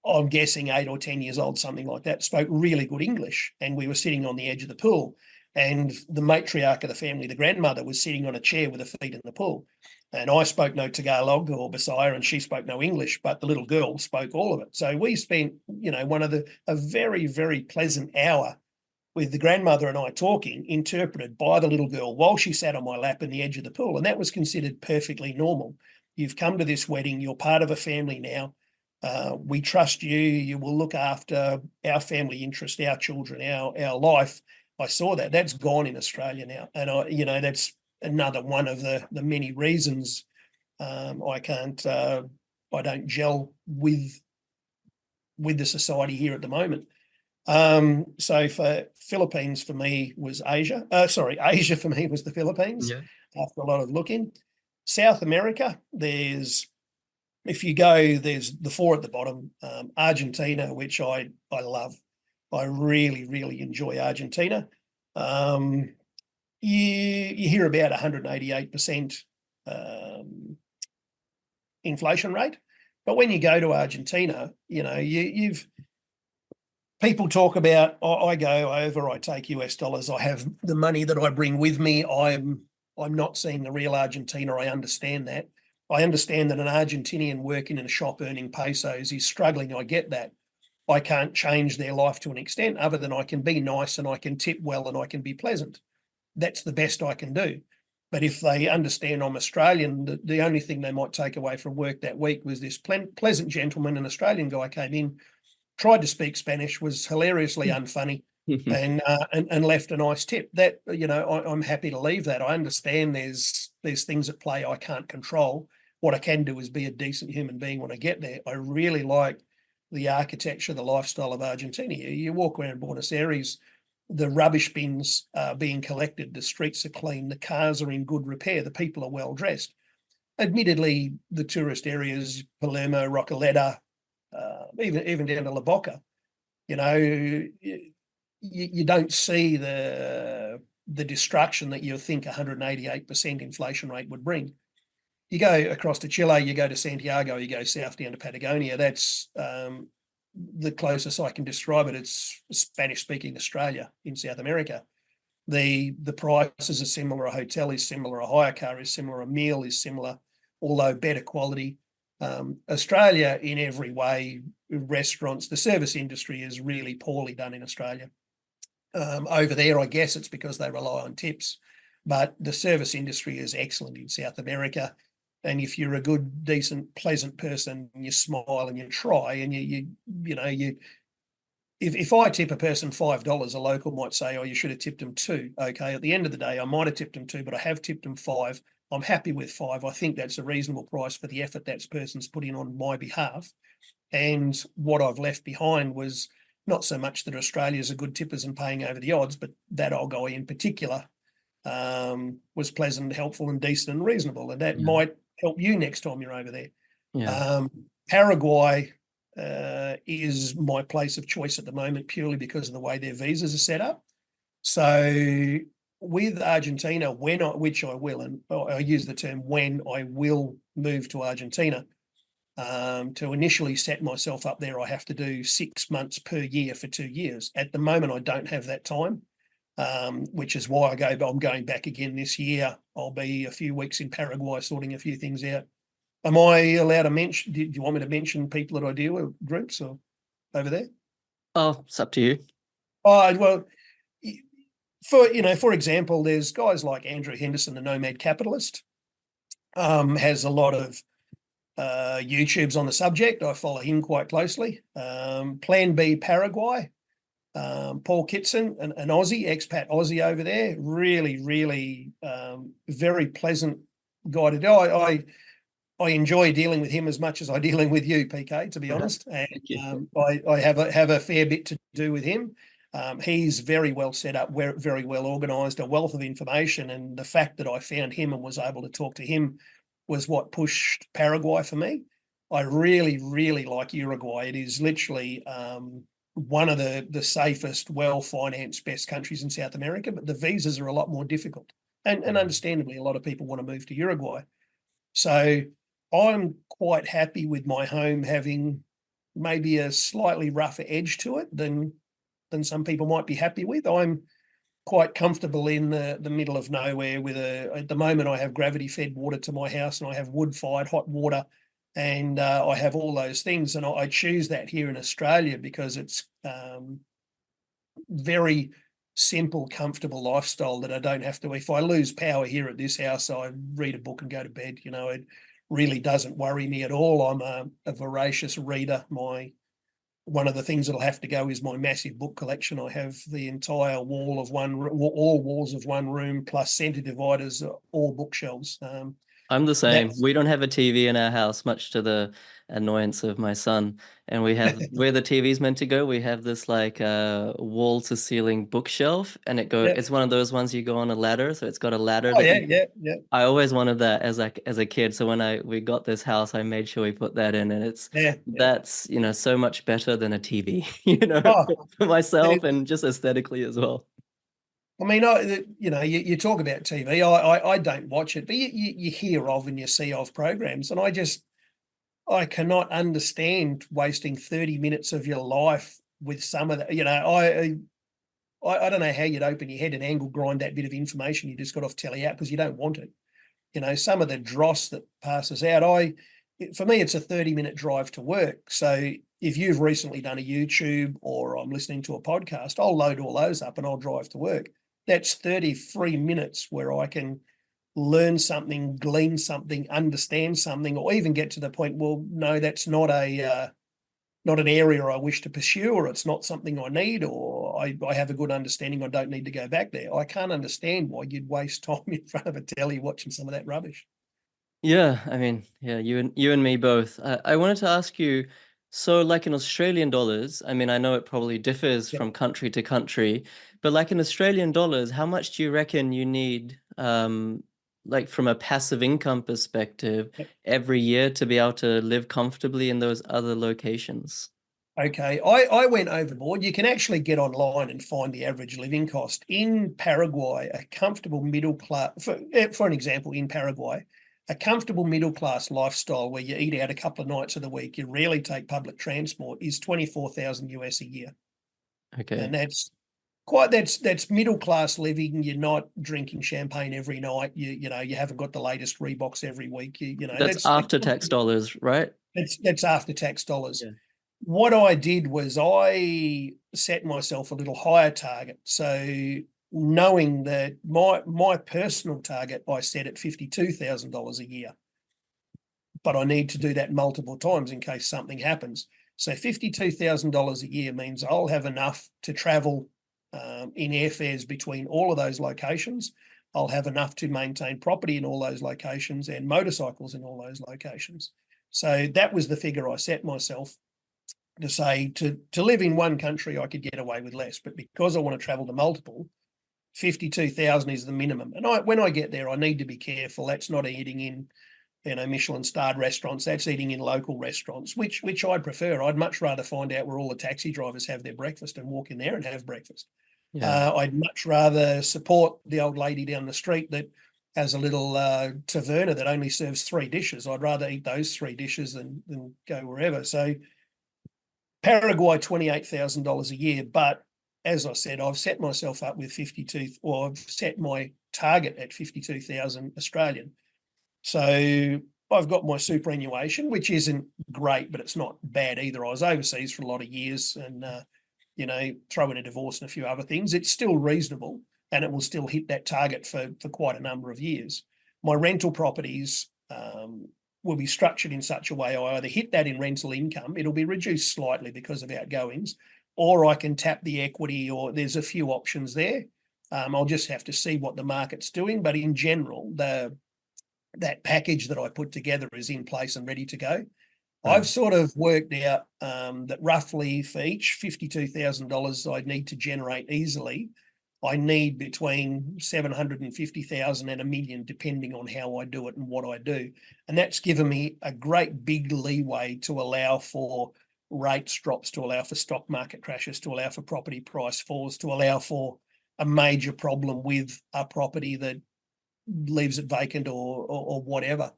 I'm guessing 8 or 10 years old, something like that, spoke really good English. And we were sitting on the edge of the pool, and the matriarch of the family, the grandmother, was sitting on a chair with her feet in the pool. And I spoke no Tagalog or Bisaya, and she spoke no English, but the little girl spoke all of it. So we spent, a very, very pleasant hour with the grandmother and I talking, interpreted by the little girl while she sat on my lap in the edge of the pool. And that was considered perfectly normal. You've come to this wedding, you're part of a family now. We trust you. You will look after our family interest, our children, our life. I saw that. That's gone in Australia now, and that's another one of the many reasons I don't gel with the society here at the moment. So for Philippines for me was Asia. Asia for me was the Philippines. Yeah. After a lot of looking. South America, if you go, there's the 4 at the bottom. Argentina, which I love. I really, really enjoy Argentina. You hear about 188% inflation rate. But when you go to Argentina, you've people talk about, I go over, I take US dollars, I have the money that I bring with me. I'm not seeing the real Argentina. I understand that. I understand that an Argentinian working in a shop earning pesos is struggling. I get that. I can't change their life to an extent other than I can be nice and I can tip well and I can be pleasant. That's the best I can do. But if they understand I'm Australian, the only thing they might take away from work that week was this pleasant gentleman, an Australian guy, came in, tried to speak Spanish, was hilariously unfunny, and left a nice tip. That I'm happy to leave that. I understand there's things at play I can't control. What I can do is be a decent human being when I get there. I really like the architecture, the lifestyle of Argentina. You walk around Buenos Aires, the rubbish bins are being collected, the streets are clean, the cars are in good repair, the people are well dressed. Admittedly, the tourist areas, Palermo, Rocoleta, even down to La Boca, you don't see the destruction that you think 188% inflation rate would bring. You go across to Chile, you go to Santiago, you go south down to Patagonia. That's the closest I can describe it. It's Spanish-speaking Australia in South America. The prices are similar. A hotel is similar. A hire car is similar. A meal is similar, although better quality. Australia, in every way, restaurants, the service industry is really poorly done in Australia. Over there, I guess it's because they rely on tips, but the service industry is excellent in South America. And if you're a good, decent, pleasant person, and you smile and you try, and if I tip a person $5, a local might say, "Oh, you should have tipped them $2." Okay, at the end of the day, I might have tipped them $2, but I have tipped them $5. I'm happy with $5. I think that's a reasonable price for the effort that person's put in on my behalf. And what I've left behind was not so much that Australia's a good tippers and paying over the odds, but that old guy in particular was pleasant, helpful, and decent and reasonable. And that might help you next time you're over there. Yeah. Paraguay is my place of choice at the moment purely because of the way their visas are set up. So with Argentina, which I will, and I use the term when I will move to Argentina, to initially set myself up there, I have to do 6 months per year for 2 years. At the moment, I don't have that time, which is why I'm going back again this year. I'll be a few weeks in Paraguay sorting a few things out. Am I allowed to mention, do you want me to mention people that I deal with, groups or over there? Oh, it's up to you. Oh, well, for example, there's guys like Andrew Henderson, the Nomad Capitalist, has a lot of YouTubes on the subject. I follow him quite closely. Plan B Paraguay, Paul Kitson, an Aussie, expat Aussie over there, really, really very pleasant guy to do. I enjoy dealing with him as much as I'm dealing with you, PK, to be honest. And I have a fair bit to do with him. He's very well set up, very well organised, a wealth of information. And the fact that I found him and was able to talk to him was what pushed Paraguay for me. I really, really like Uruguay. It is literally one of the safest, well-financed, best countries in South America, but the visas are a lot more difficult. And understandably, a lot of people want to move to Uruguay. So I'm quite happy with my home having maybe a slightly rougher edge to it than some people might be happy with. I'm quite comfortable in the middle of nowhere with at the moment I have gravity fed water to my house and I have wood fired hot water and I have all those things. And I choose that here in Australia because it's very simple, comfortable lifestyle that I don't have to, if I lose power here at this house, I read a book and go to bed. It really doesn't worry me at all. I'm a voracious reader. One of the things that'll have to go is my massive book collection. I have the entire all walls of one room plus center dividers, all bookshelves. I'm the same. We don't have a TV in our house, much to the annoyance of my son. And we have where the TV's meant to go, we have this like wall to ceiling bookshelf, and it's one of those ones you go on a ladder, so it's got a ladder Oh that yeah. I always wanted that as a kid. So when we got this house, I made sure we put that in, and that's so much better than a TV, Oh, for myself and just aesthetically as well. I mean, you talk about TV. I don't watch it, but you hear of and you see of programs, and I cannot understand wasting 30 minutes of your life with some of that. I don't know how you'd open your head and angle grind that bit of information you just got off telly out because you don't want it. Some of the dross that passes out. For me, it's a 30-minute drive to work. So if you've recently done a YouTube or I'm listening to a podcast, I'll load all those up and I'll drive to work. That's 33 minutes where I can learn something, glean something, understand something, or even get to the point, well, no, that's not an area I wish to pursue, or it's not something I need, or I have a good understanding I don't need to go back there. I can't understand why you'd waste time in front of a telly watching some of that rubbish. Yeah, I mean, yeah, you and me both. I wanted to ask you, so like in Australian dollars, I mean, I know it probably differs Yep. from country to country, but like in Australian dollars, how much do you reckon you need, like from a passive income perspective, Yep. every year to be able to live comfortably in those other locations? Okay, I went overboard. You can actually get online and find the average living cost. In Paraguay, a comfortable middle class, for an example, in Paraguay, a comfortable middle class lifestyle where you eat out a couple of nights of the week, you rarely take public transport, is 24,000 US a year. And Okay. that's middle class living. You're not drinking champagne every night. You haven't got the latest Reeboks every week. That's after tax dollars, right? that's after tax dollars. Yeah. What I did was I set myself a little higher target. So knowing that my personal target I set at $52,000 a year, but I need to do that multiple times in case something happens. So $52,000 a year means I'll have enough to travel in airfares between all of those locations. I'll have enough to maintain property in all those locations and motorcycles in all those locations. So that was the figure I set myself to say to live in one country, I could get away with less, but because I want to travel to multiple, 52,000 is the minimum. And when I get there, I need to be careful. That's not eating in, Michelin starred restaurants. That's eating in local restaurants, which I prefer. I'd much rather find out where all the taxi drivers have their breakfast and walk in there and have breakfast. Yeah. I'd much rather support the old lady down the street that has a little taverna that only serves 3 dishes. I'd rather eat those 3 dishes than go wherever. So Paraguay, $28,000 a year. But as I said, I've set myself up with 52, or I've set my target at 52,000 Australian. So I've got my superannuation, which isn't great, but it's not bad either. I was overseas for a lot of years and, throw in a divorce and a few other things. It's still reasonable and it will still hit that target for quite a number of years. My rental properties will be structured in such a way I either hit that in rental income, it'll be reduced slightly because of outgoings, or I can tap the equity, or there's a few options there. I'll just have to see what the market's doing. But in general, that package that I put together is in place and ready to go. I've Nice. sort of worked out that roughly for each $52,000 I'd need to generate easily, I need between 750,000 and $1 million, depending on how I do it and what I do. And that's given me a great big leeway to allow for rates drops, to allow for stock market crashes, to allow for property price falls, to allow for a major problem with a property that leaves it vacant or whatever.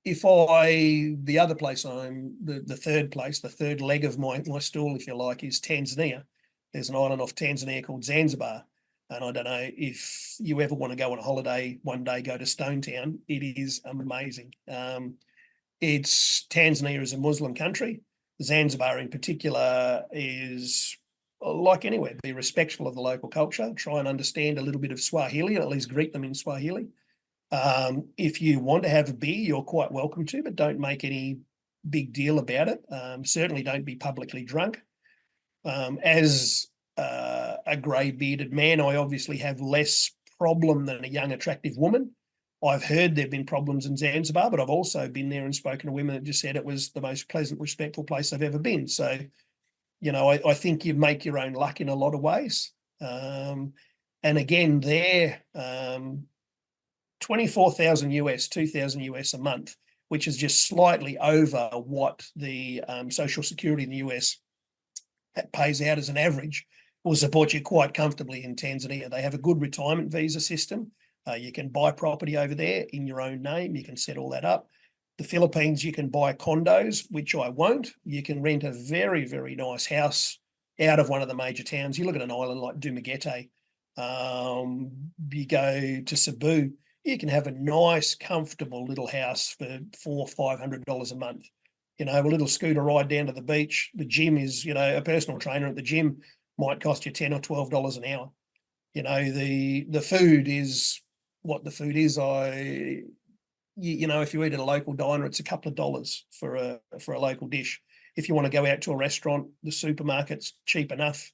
The other place the third place, the third leg of my stool, if you like, is Tanzania. There's an island off Tanzania called Zanzibar. And I don't know if you ever want to go on a holiday one day, go to Stone Town. It is amazing. Tanzania is a Muslim country. Zanzibar in particular is like anywhere, be respectful of the local culture, try and understand a little bit of Swahili, at least greet them in Swahili. If you want to have a beer, you're quite welcome to, but don't make any big deal about it. Certainly don't be publicly drunk. As a grey bearded man, I obviously have less problem than a young, attractive woman. I've heard there have been problems in Zanzibar, but I've also been there and spoken to women that just said it was the most pleasant, respectful place I've ever been. So, I think you make your own luck in a lot of ways. And again, there, 24,000 US, 2,000 US a month, which is just slightly over what the Social Security in the US pays out as an average. will support you quite comfortably in Tanzania. They have a good retirement visa system. You can buy property over there in your own name. You can set all that up. The Philippines, you can buy condos, which I won't. You can rent a very, very nice house out of one of the major towns. You look at an island like Dumaguete, you go to Cebu, you can have a nice, comfortable little house for $400-500 a month. You know, a little scooter ride down to the beach. The gym is, you know, a personal trainer at the gym might cost you $10 or $12 an hour. You know, the food is what the food is. You know, if you eat at a local diner, it's a couple of dollars for a local dish. If you want to go out to a restaurant, the supermarket's cheap enough.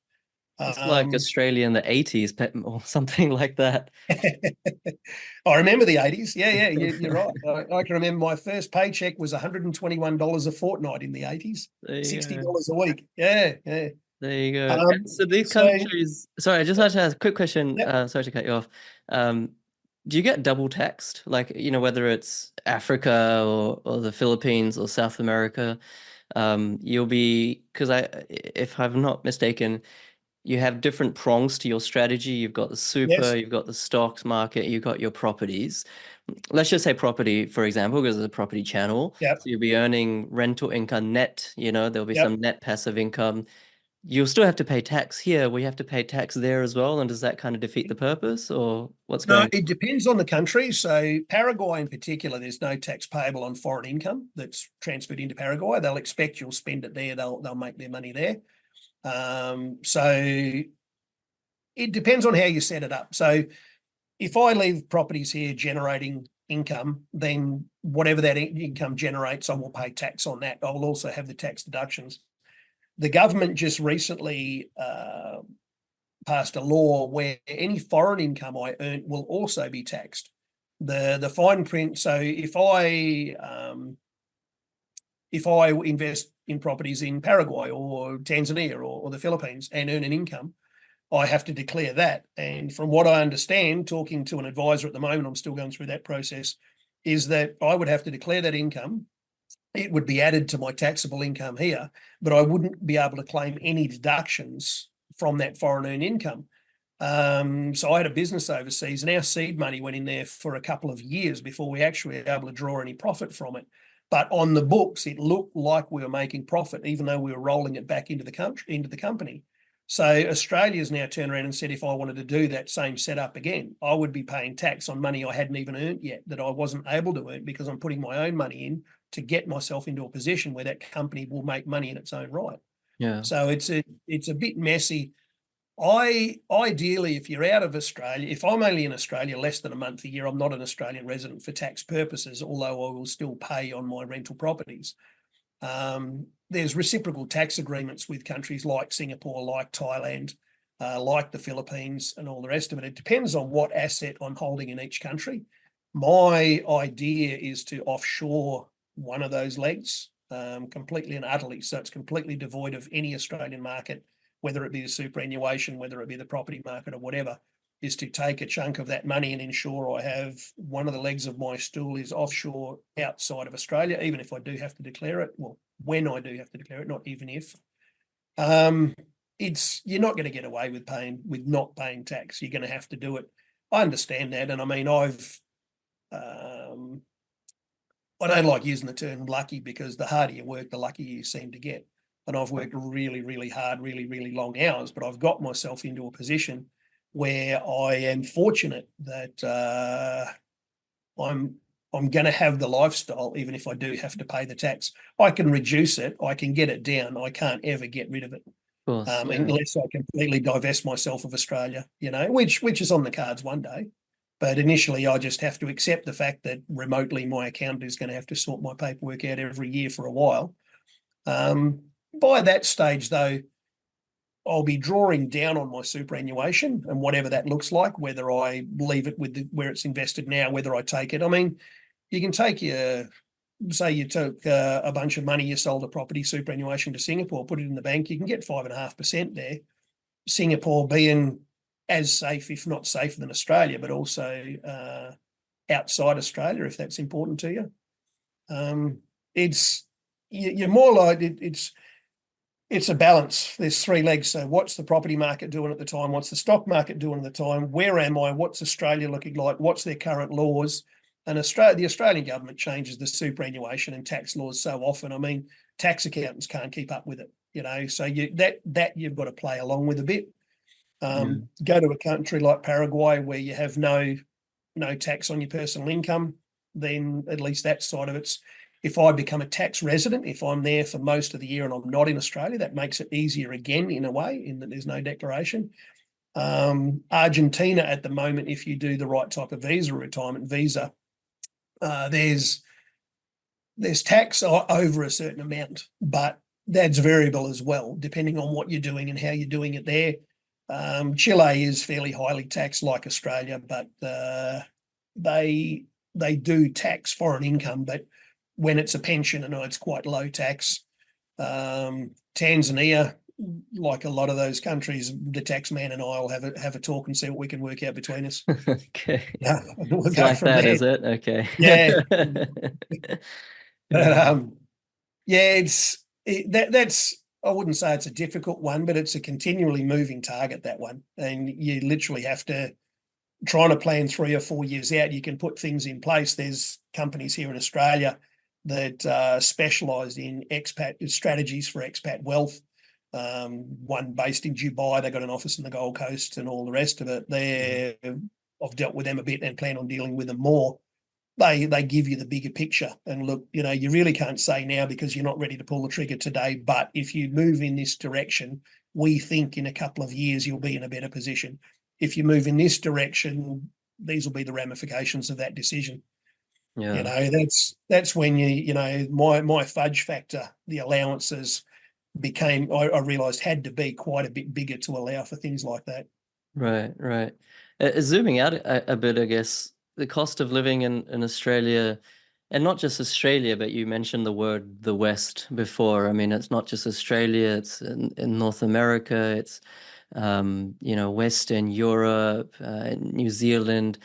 It's like Australia in the 80s or something like that. I remember the 80s. Yeah, you're right. I can remember my first paycheck was $121 a fortnight in the 80s, There you go. $60 a week. Yeah, yeah. There you go. And so these So countries, sorry, I just had to ask a quick question. yep, Sorry to cut you off. Um, do you get double taxed? Like, you know, whether it's Africa or the Philippines or South America, you'll be, because if I'm not mistaken, you have different prongs to your strategy. You've got the super, yes, you've got the stocks market, you've got your properties. Let's just say property, for example, because it's a property channel. yep, So you'll be earning rental income net, you know, there'll be yep. some net passive income. You'll still have to pay tax here. We have to pay tax there as well. And does that kind of defeat the purpose or what's No, going it on? depends on the country. So Paraguay in particular, there's no tax payable on foreign income that's transferred into Paraguay. They'll expect you'll spend it there. They'll make their money there. So it depends on how you set it up. So if I leave properties here generating income, then whatever that income generates, I will pay tax on that. I will also have the tax deductions. The government just recently passed a law where any foreign income I earn will also be taxed. The fine print. So if I invest in properties in Paraguay or Tanzania or the Philippines and earn an income, I have to declare that. And from what I understand, talking to an advisor at the moment, I'm still going through that process, is that I would have to declare that income. It would be added to my taxable income here, but I wouldn't be able to claim any deductions from that foreign earned income. So I had a business overseas and our seed money went in there for a couple of years before we actually were able to draw any profit from it. But on the books, it looked like we were making profit, even though we were rolling it back into the country, into the company. So Australia's now turned around and said if I wanted to do that same setup again, I would be paying tax on money I hadn't even earned yet, that I wasn't able to earn because I'm putting my own money in to get myself into a position where that company will make money in its own right. Yeah. So it's a bit messy. Ideally, if you're out of Australia, if I'm only in Australia less than a month a year, I'm not an Australian resident for tax purposes, although I will still pay on my rental properties. There's reciprocal tax agreements with countries like Singapore, like Thailand, like the Philippines, and all the rest of it. It depends on what asset I'm holding in each country. My idea is to offshore one of those legs completely and utterly. So it's completely devoid of any Australian market, whether it be the superannuation, whether it be the property market or whatever, is to take a chunk of that money and ensure I have one of the legs of my stool is offshore outside of Australia, even if I do have to declare it. Well, when I do have to declare it, not even if. You're not going to get away with not paying tax. You're going to have to do it. I understand that. And I mean, I don't like using the term lucky because the harder you work, the luckier you seem to get. And I've worked really, really hard, really, really long hours, but I've got myself into a position where I am fortunate that I'm going to have the lifestyle, even if I do have to pay the tax. I can reduce it, I can get it down. I can't ever get rid of it Of course. Yeah. unless I completely divest myself of Australia, which is on the cards one day. But initially, I just have to accept the fact that remotely my accountant is going to have to sort my paperwork out every year for a while. By that stage, though, I'll be drawing down on my superannuation and whatever that looks like, whether I leave it with where it's invested now, whether I take it. I mean, you can take say you took a bunch of money, you sold a property superannuation to Singapore, put it in the bank, you can get 5.5% there. Singapore being as safe, if not safer than Australia, but also outside Australia, if that's important to you. You're more like it's it's a balance. There's three legs. So what's the property market doing at the time? What's the stock market doing at the time? Where am I? What's Australia looking like? What's their current laws? And the Australian government changes the superannuation and tax laws so often. I mean, tax accountants can't keep up with it, so that you've got to play along with a bit. Yeah. Go to a country like Paraguay where you have no tax on your personal income, then at least that side of it's, if I become a tax resident, if I'm there for most of the year and I'm not in Australia, that makes it easier again in a way, in that there's no declaration. Argentina at the moment, if you do the right type of visa, retirement visa, there's tax over a certain amount, but that's variable as well, depending on what you're doing and how you're doing it there. Chile is fairly highly taxed like Australia, but they do tax foreign income, but when it's a pension, and it's quite low tax. Tanzania, like a lot of those countries, the tax man and I will have a talk and see what we can work out between us. Okay. Yeah, we'll It's go like from that, there. is it? Okay. Yeah. But, Yeah. yeah, that's, I wouldn't say it's a difficult one, but it's a continually moving target, that one. And you literally have to trying to plan 3 or 4 years out. You can put things in place. There's companies here in Australia that specialise in expat strategies for expat wealth. One based in Dubai, they got an office in the Gold Coast and all the rest of it. I've dealt with them a bit and plan on dealing with them more. They give you the bigger picture, and look, you really can't say now because you're not ready to pull the trigger today. But if you move in this direction, we think in a couple of years you'll be in a better position. If you move in this direction, these will be the ramifications of that decision. Yeah. That's when my fudge factor, the allowances became, I realised, had to be quite a bit bigger to allow for things like that. Right, right. Zooming out a bit, I guess, the cost of living in Australia, and not just Australia, but you mentioned the word the West before. I mean, it's not just Australia, it's in North America, it's Western Europe, New Zealand.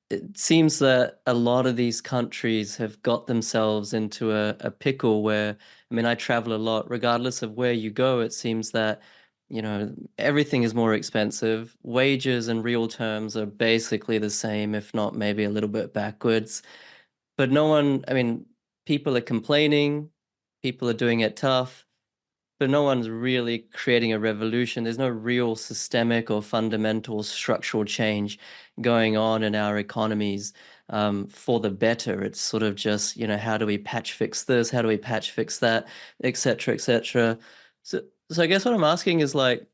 It seems that a lot of these countries have got themselves into a pickle where, I mean, I travel a lot. Regardless of where you go, it seems that everything is more expensive. Wages in real terms are basically the same, if not maybe a little bit backwards. But no one, I mean, people are complaining, people are doing it tough, but no one's really creating a revolution. There's no real systemic or fundamental structural change going on in our economies for the better. It's sort of just, how do we patch fix this? How do we patch fix that, et cetera, et cetera. So I guess what I'm asking is like,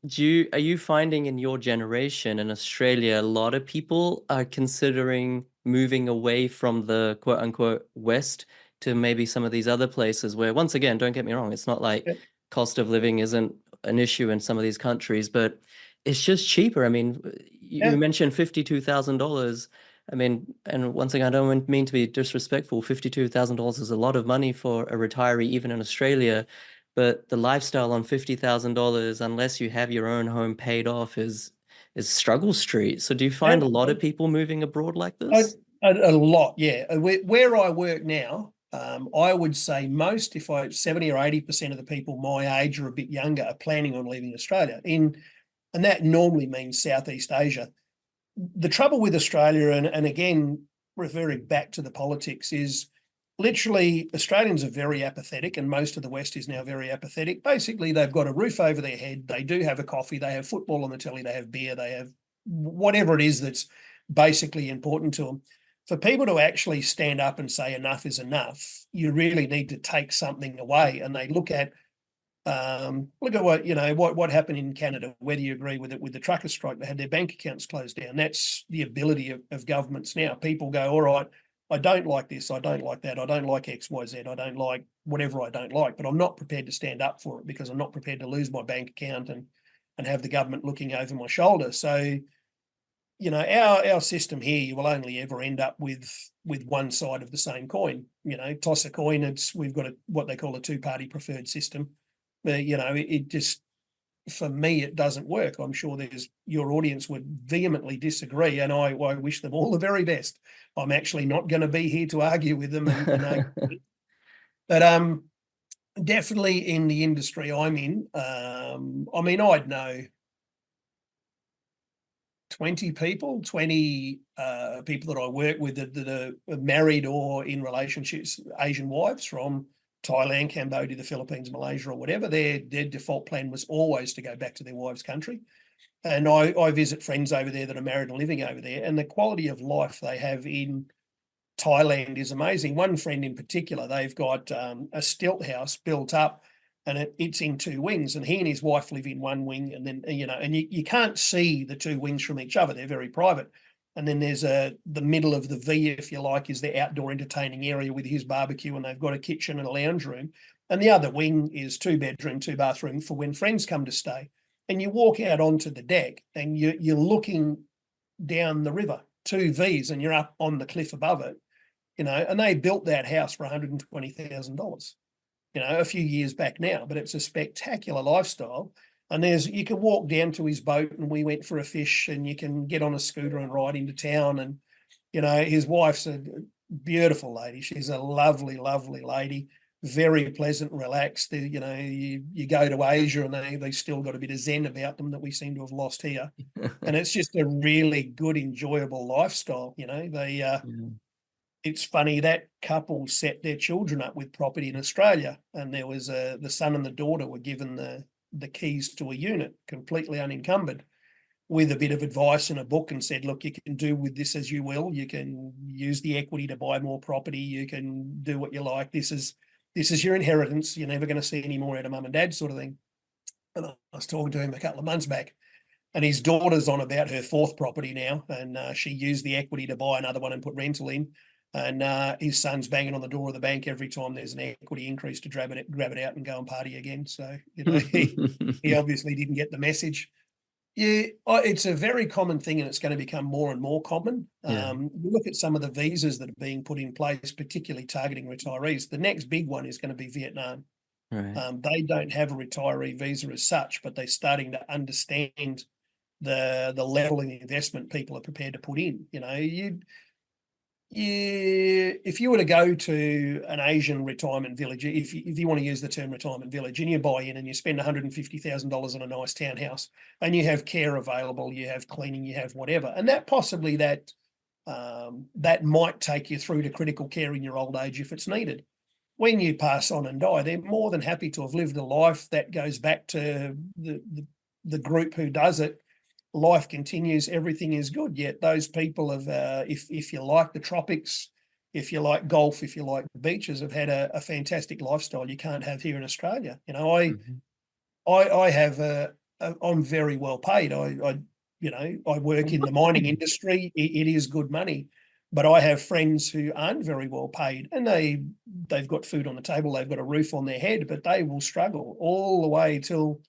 are you finding in your generation in Australia, a lot of people are considering moving away from the quote unquote West to maybe some of these other places where, once again, don't get me wrong, it's not like Yeah, cost of living isn't an issue in some of these countries, but it's just cheaper. I mean, you yeah, mentioned $52,000. I mean, and once again, I don't mean to be disrespectful. $52,000 is a lot of money for a retiree, even in Australia. But the lifestyle on $50,000, unless you have your own home paid off, is struggle street. So do you yeah. find a lot of people moving abroad like A, this? a lot, yeah. Where I work now, I would say most, if I 70 or 80% of the people my age or a bit younger are planning on leaving Australia. And that normally means Southeast Asia. The trouble with Australia, and again, referring back to the politics, is literally Australians are very apathetic, and most of the West is now very apathetic. Basically, they've got a roof over their head, they do have a coffee, they have football on the telly, they have beer, they have whatever it is that's basically important to them. For people to actually stand up and say enough is enough, you really need to take something away. And they look at what happened in Canada, whether you agree with it, with the trucker strike. They had their bank accounts closed down. That's the ability of governments now. People go, all right, I don't like this, I don't like that, I don't like XYZ, I don't like whatever I don't like, but I'm not prepared to stand up for it because I'm not prepared to lose my bank account and have the government looking over my shoulder. So, our system here, you will only ever end up with one side of the same coin. Toss a coin, we've got what they call a two-party preferred system. But it just, for me, it doesn't work. I'm sure your audience would vehemently disagree, and I wish them all the very best. I'm actually not going to be here to argue with them and argue. But definitely in the industry I'm in. I mean, I'd know 20 people, 20 people that I work with that are married or in relationships, Asian wives from Thailand, Cambodia, the Philippines, Malaysia, or whatever. Their default plan was always to go back to their wife's country. And I visit friends over there that are married and living over there, and the quality of life they have in Thailand is amazing. One friend in particular, they've got a stilt house built up, and it's in two wings, and he and his wife live in one wing, and then and you can't see the two wings from each other; they're very private. And then there's the middle of the V, if you like, is the outdoor entertaining area with his barbecue, and they've got a kitchen and a lounge room. And the other wing is 2 bedroom, 2 bathroom for when friends come to stay. And you walk out onto the deck, and you're looking down the river, two V's, and you're up on the cliff above it, and they built that house for $120,000, a few years back now, but it's a spectacular lifestyle. And you can walk down to his boat, and we went for a fish, and you can get on a scooter and ride into town. And, his wife's a beautiful lady. She's a lovely, lovely lady, very pleasant and relaxed. You go to Asia, and they still got a bit of zen about them that we seem to have lost here. And it's just a really good, enjoyable lifestyle. Yeah. It's funny, that couple set their children up with property in Australia, and there was the son and the daughter were given the keys to a unit completely unencumbered, with a bit of advice in a book, and said, look, you can do with this as you will. You can use the equity to buy more property. You can do what you like. This is your inheritance. You're never going to see any more out of mum and dad, sort of thing. And I was talking to him a couple of months back, and his daughter's on about her fourth property now, and she used the equity to buy another one and put rental in. And his son's banging on the door of the bank every time there's an equity increase to grab it out and go and party again. So, he obviously didn't get the message. Yeah, it's a very common thing, and it's going to become more and more common. Yeah. You look at some of the visas that are being put in place, particularly targeting retirees. The next big one is going to be Vietnam. Right. They don't have a retiree visa as such, but they're starting to understand the level of investment people are prepared to put in. If you were to go to an Asian retirement village, if you want to use the term retirement village, and you buy in and you spend $150,000 on a nice townhouse, and you have care available, you have cleaning, you have whatever, and that possibly that might take you through to critical care in your old age if it's needed. When you pass on and die, they're more than happy to have lived a life that goes back to the group who does it. Life continues, everything is good. Yet those people have, if you like the tropics, if you like golf, if you like beaches, have had a fantastic lifestyle you can't have here in Australia. Mhm. I have I'm very well paid. I work in the mining industry. It is good money, but I have friends who aren't very well paid, and they've got food on the table, they've got a roof on their head, but they will struggle all the way till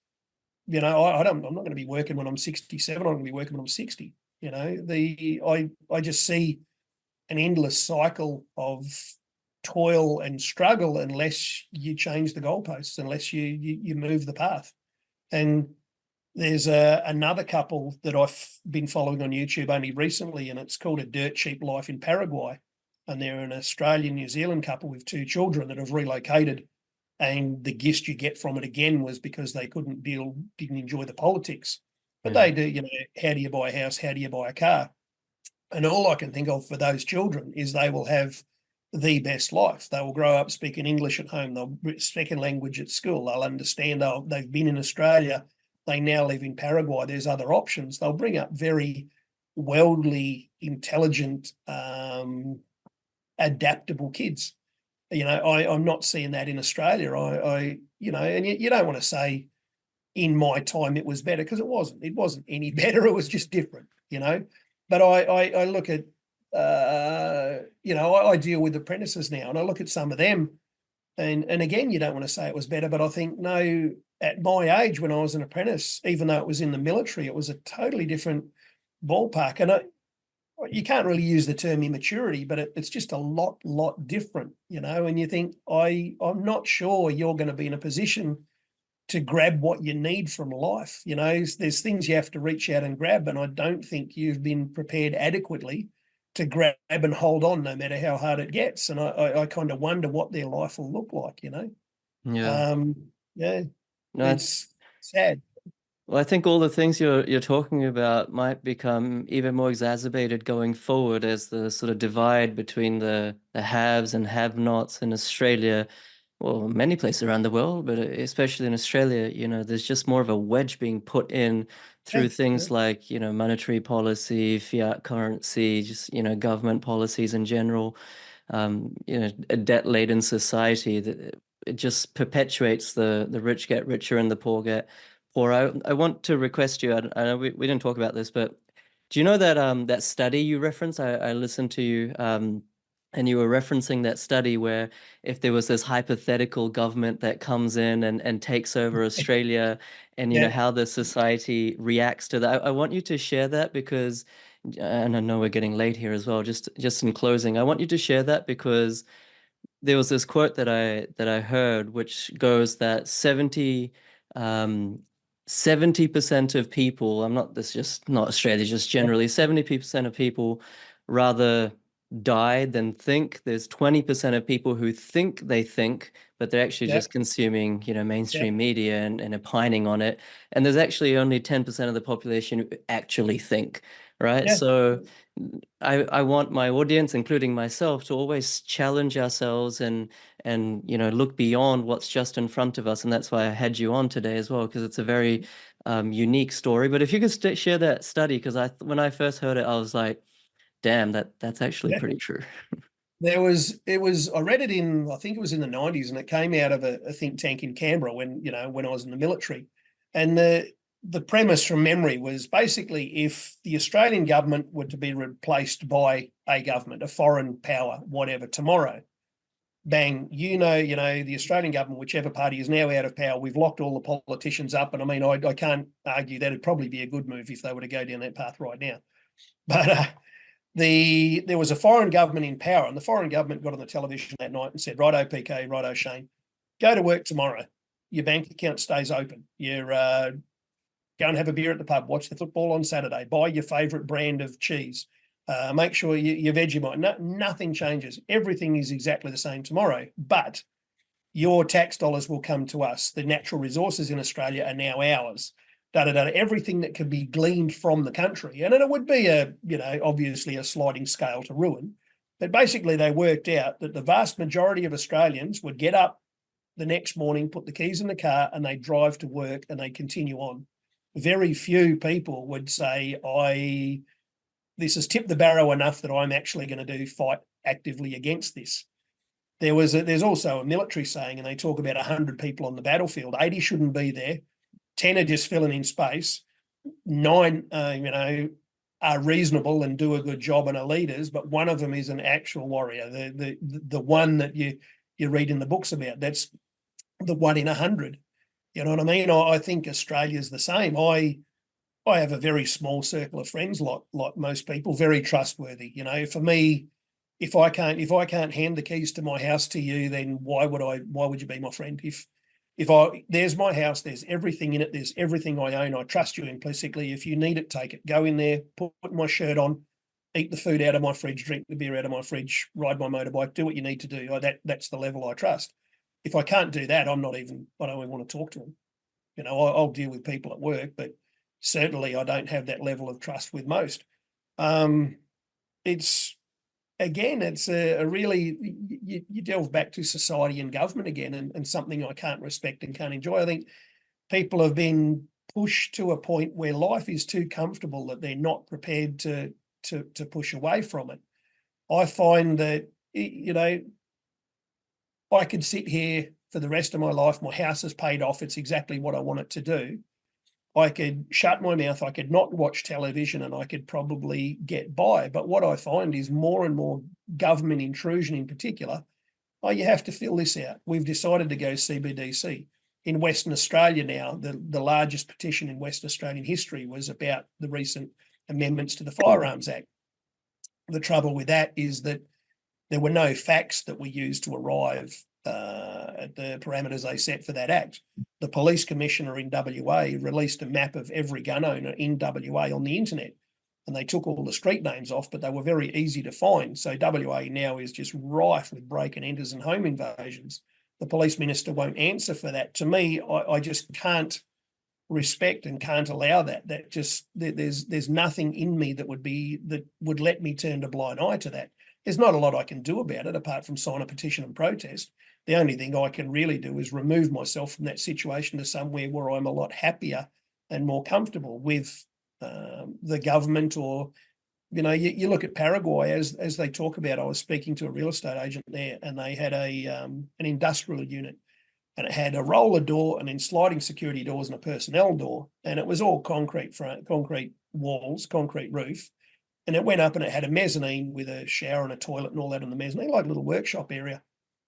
I'm not going to be working when I'm 67. I'm going to be working when I'm 60. I just see an endless cycle of toil and struggle unless you change the goalposts, unless you move the path. And there's another couple that I've been following on YouTube only recently, and it's called A Dirt Cheap Life in Paraguay. And they're an Australian New Zealand couple with 2 children that have relocated, and the gist you get from it again was because they didn't enjoy the politics. But Right. they do, how do you buy a house? How do you buy a car? And all I can think of for those children is they will have the best life. They will grow up speaking English at home. They'll second language at school. They'll understand. They've been in Australia. They now live in Paraguay. There's other options. They'll bring up very worldly, intelligent, adaptable kids. I'm not seeing that in Australia. And you don't want to say in my time it was better, because it wasn't. It wasn't any better. It was just different. But I look at, I deal with apprentices now, and I look at some of them, and again, you don't want to say it was better, but I think, no, at my age when I was an apprentice, even though it was in the military, it was a totally different ballpark. And you can't really use the term immaturity, but it's just a lot different, and you think, I'm not sure you're going to be in a position to grab what you need from life. There's things you have to reach out and grab, and I don't think you've been prepared adequately to grab and hold on no matter how hard it gets. And I kind of wonder what their life will look like. Yeah. Yeah, No, it's sad. well, I think all the things you're talking about might become even more exacerbated going forward as the sort of divide between the haves and have-nots in Australia, well, many places around the world, but especially in Australia, there's just more of a wedge being put in Yeah, through yeah, things like, monetary policy, fiat currency, just, government policies in general, a debt-laden society that it just perpetuates the rich get richer and the poor get poorer. I want to request you, I know we didn't talk about this, but do you know that study you referenced? I listened to you, and you were referencing that study where if there was this hypothetical government that comes in and takes over Australia, and yeah, how the society reacts to that. I want you to share that because, and I know we're getting late here as well. Just in closing, I want you to share that because there was this quote that I heard, which goes that um, 70% of people, I'm not this just not Australia, just yeah, generally, 70% of people rather die than think. There's 20% of people who think they think, but they're actually yeah, just consuming, yeah, mainstream media and opining on it. And there's actually only 10% of the population who actually think, right? yeah. So I want my audience, including myself, to always challenge ourselves and look beyond what's just in front of us. And that's why I had you on today as well, because it's a very unique story. But if you could share that study, because when I first heard it, I was like, damn, that's actually Yeah. pretty true. I read it I think it was in the 90s, and it came out of a think tank in Canberra when I was in the military. And the premise from memory was basically if the Australian government were to be replaced by a government, a foreign power, whatever, tomorrow, bang, the Australian government, whichever party is now out of power, we've locked all the politicians up. And I mean, I can't argue that it'd probably be a good move if they were to go down that path right now. But there was a foreign government in power, and the foreign government got on the television that night and said, "Righto, PK, righto, Shane, go to work tomorrow. Your bank account stays open. You're go and have a beer at the pub. Watch the football on Saturday. Buy your favourite brand of cheese. Make sure your Vegemite. Nothing changes. Everything is exactly the same tomorrow. But your tax dollars will come to us. The natural resources in Australia are now ours. Da, da, da, everything that can be gleaned from the country. And it would be obviously a sliding scale to ruin. But basically, they worked out that the vast majority of Australians would get up the next morning, put the keys in the car, and they drive to work and they continue on. Very few people would say, this has tipped the barrow enough that I'm actually going to fight actively against this. There's also a military saying, and they talk about 100 people on the battlefield. 80 shouldn't be there. 10 are just filling in space. 9, are reasonable and do a good job and are leaders, but one of them is an actual warrior. The one that you read in the books about. That's the 1 in 100. You know what I mean? I think Australia's the same. I have a very small circle of friends, like most people, very trustworthy. For me, if I can't hand the keys to my house to you, then why would you be my friend? If there's my house, there's everything in it, there's everything I own. I trust you implicitly. If you need it, take it. Go in there, put my shirt on, eat the food out of my fridge, drink the beer out of my fridge, ride my motorbike, do what you need to do. That's the level I trust. If I can't do that, I don't even want to talk to them. I'll deal with people at work, but certainly I don't have that level of trust with most. Um, it's it's a really, you delve back to society and government again, and something I can't respect and can't enjoy. I think people have been pushed to a point where life is too comfortable that they're not prepared to push away from it. I find that I could sit here for the rest of my life. My house is paid off. It's exactly what I want it to do. I could shut my mouth, I could not watch television, and I could probably get by. But what I find is more and more government intrusion in particular. Oh, you have to fill this out. We've decided to go CBDC. In Western Australia now, the largest petition in Western Australian history was about the recent amendments to the Firearms Act. The trouble with that is that there were no facts that were used to arrive at the parameters they set for that act. The police commissioner in WA released a map of every gun owner in WA on the internet, and they took all the street names off, but they were very easy to find. So WA now is just rife with break and enters and home invasions. the police minister won't answer for that. To me, I just can't respect and can't allow that. That just there's nothing in me that would let me turn a blind eye to that. There's not a lot I can do about it apart from sign a petition and protest. The only thing I can really do is remove myself from that situation to somewhere where I'm a lot happier and more comfortable with the government. Or you look at Paraguay as they talk about. I was speaking to a real estate agent there, and they had an industrial unit, and it had a roller door and then sliding security doors and a personnel door, and it was all concrete front, concrete walls, concrete roof, and it went up and it had a mezzanine with a shower and a toilet and all that on the mezzanine, like a little workshop area.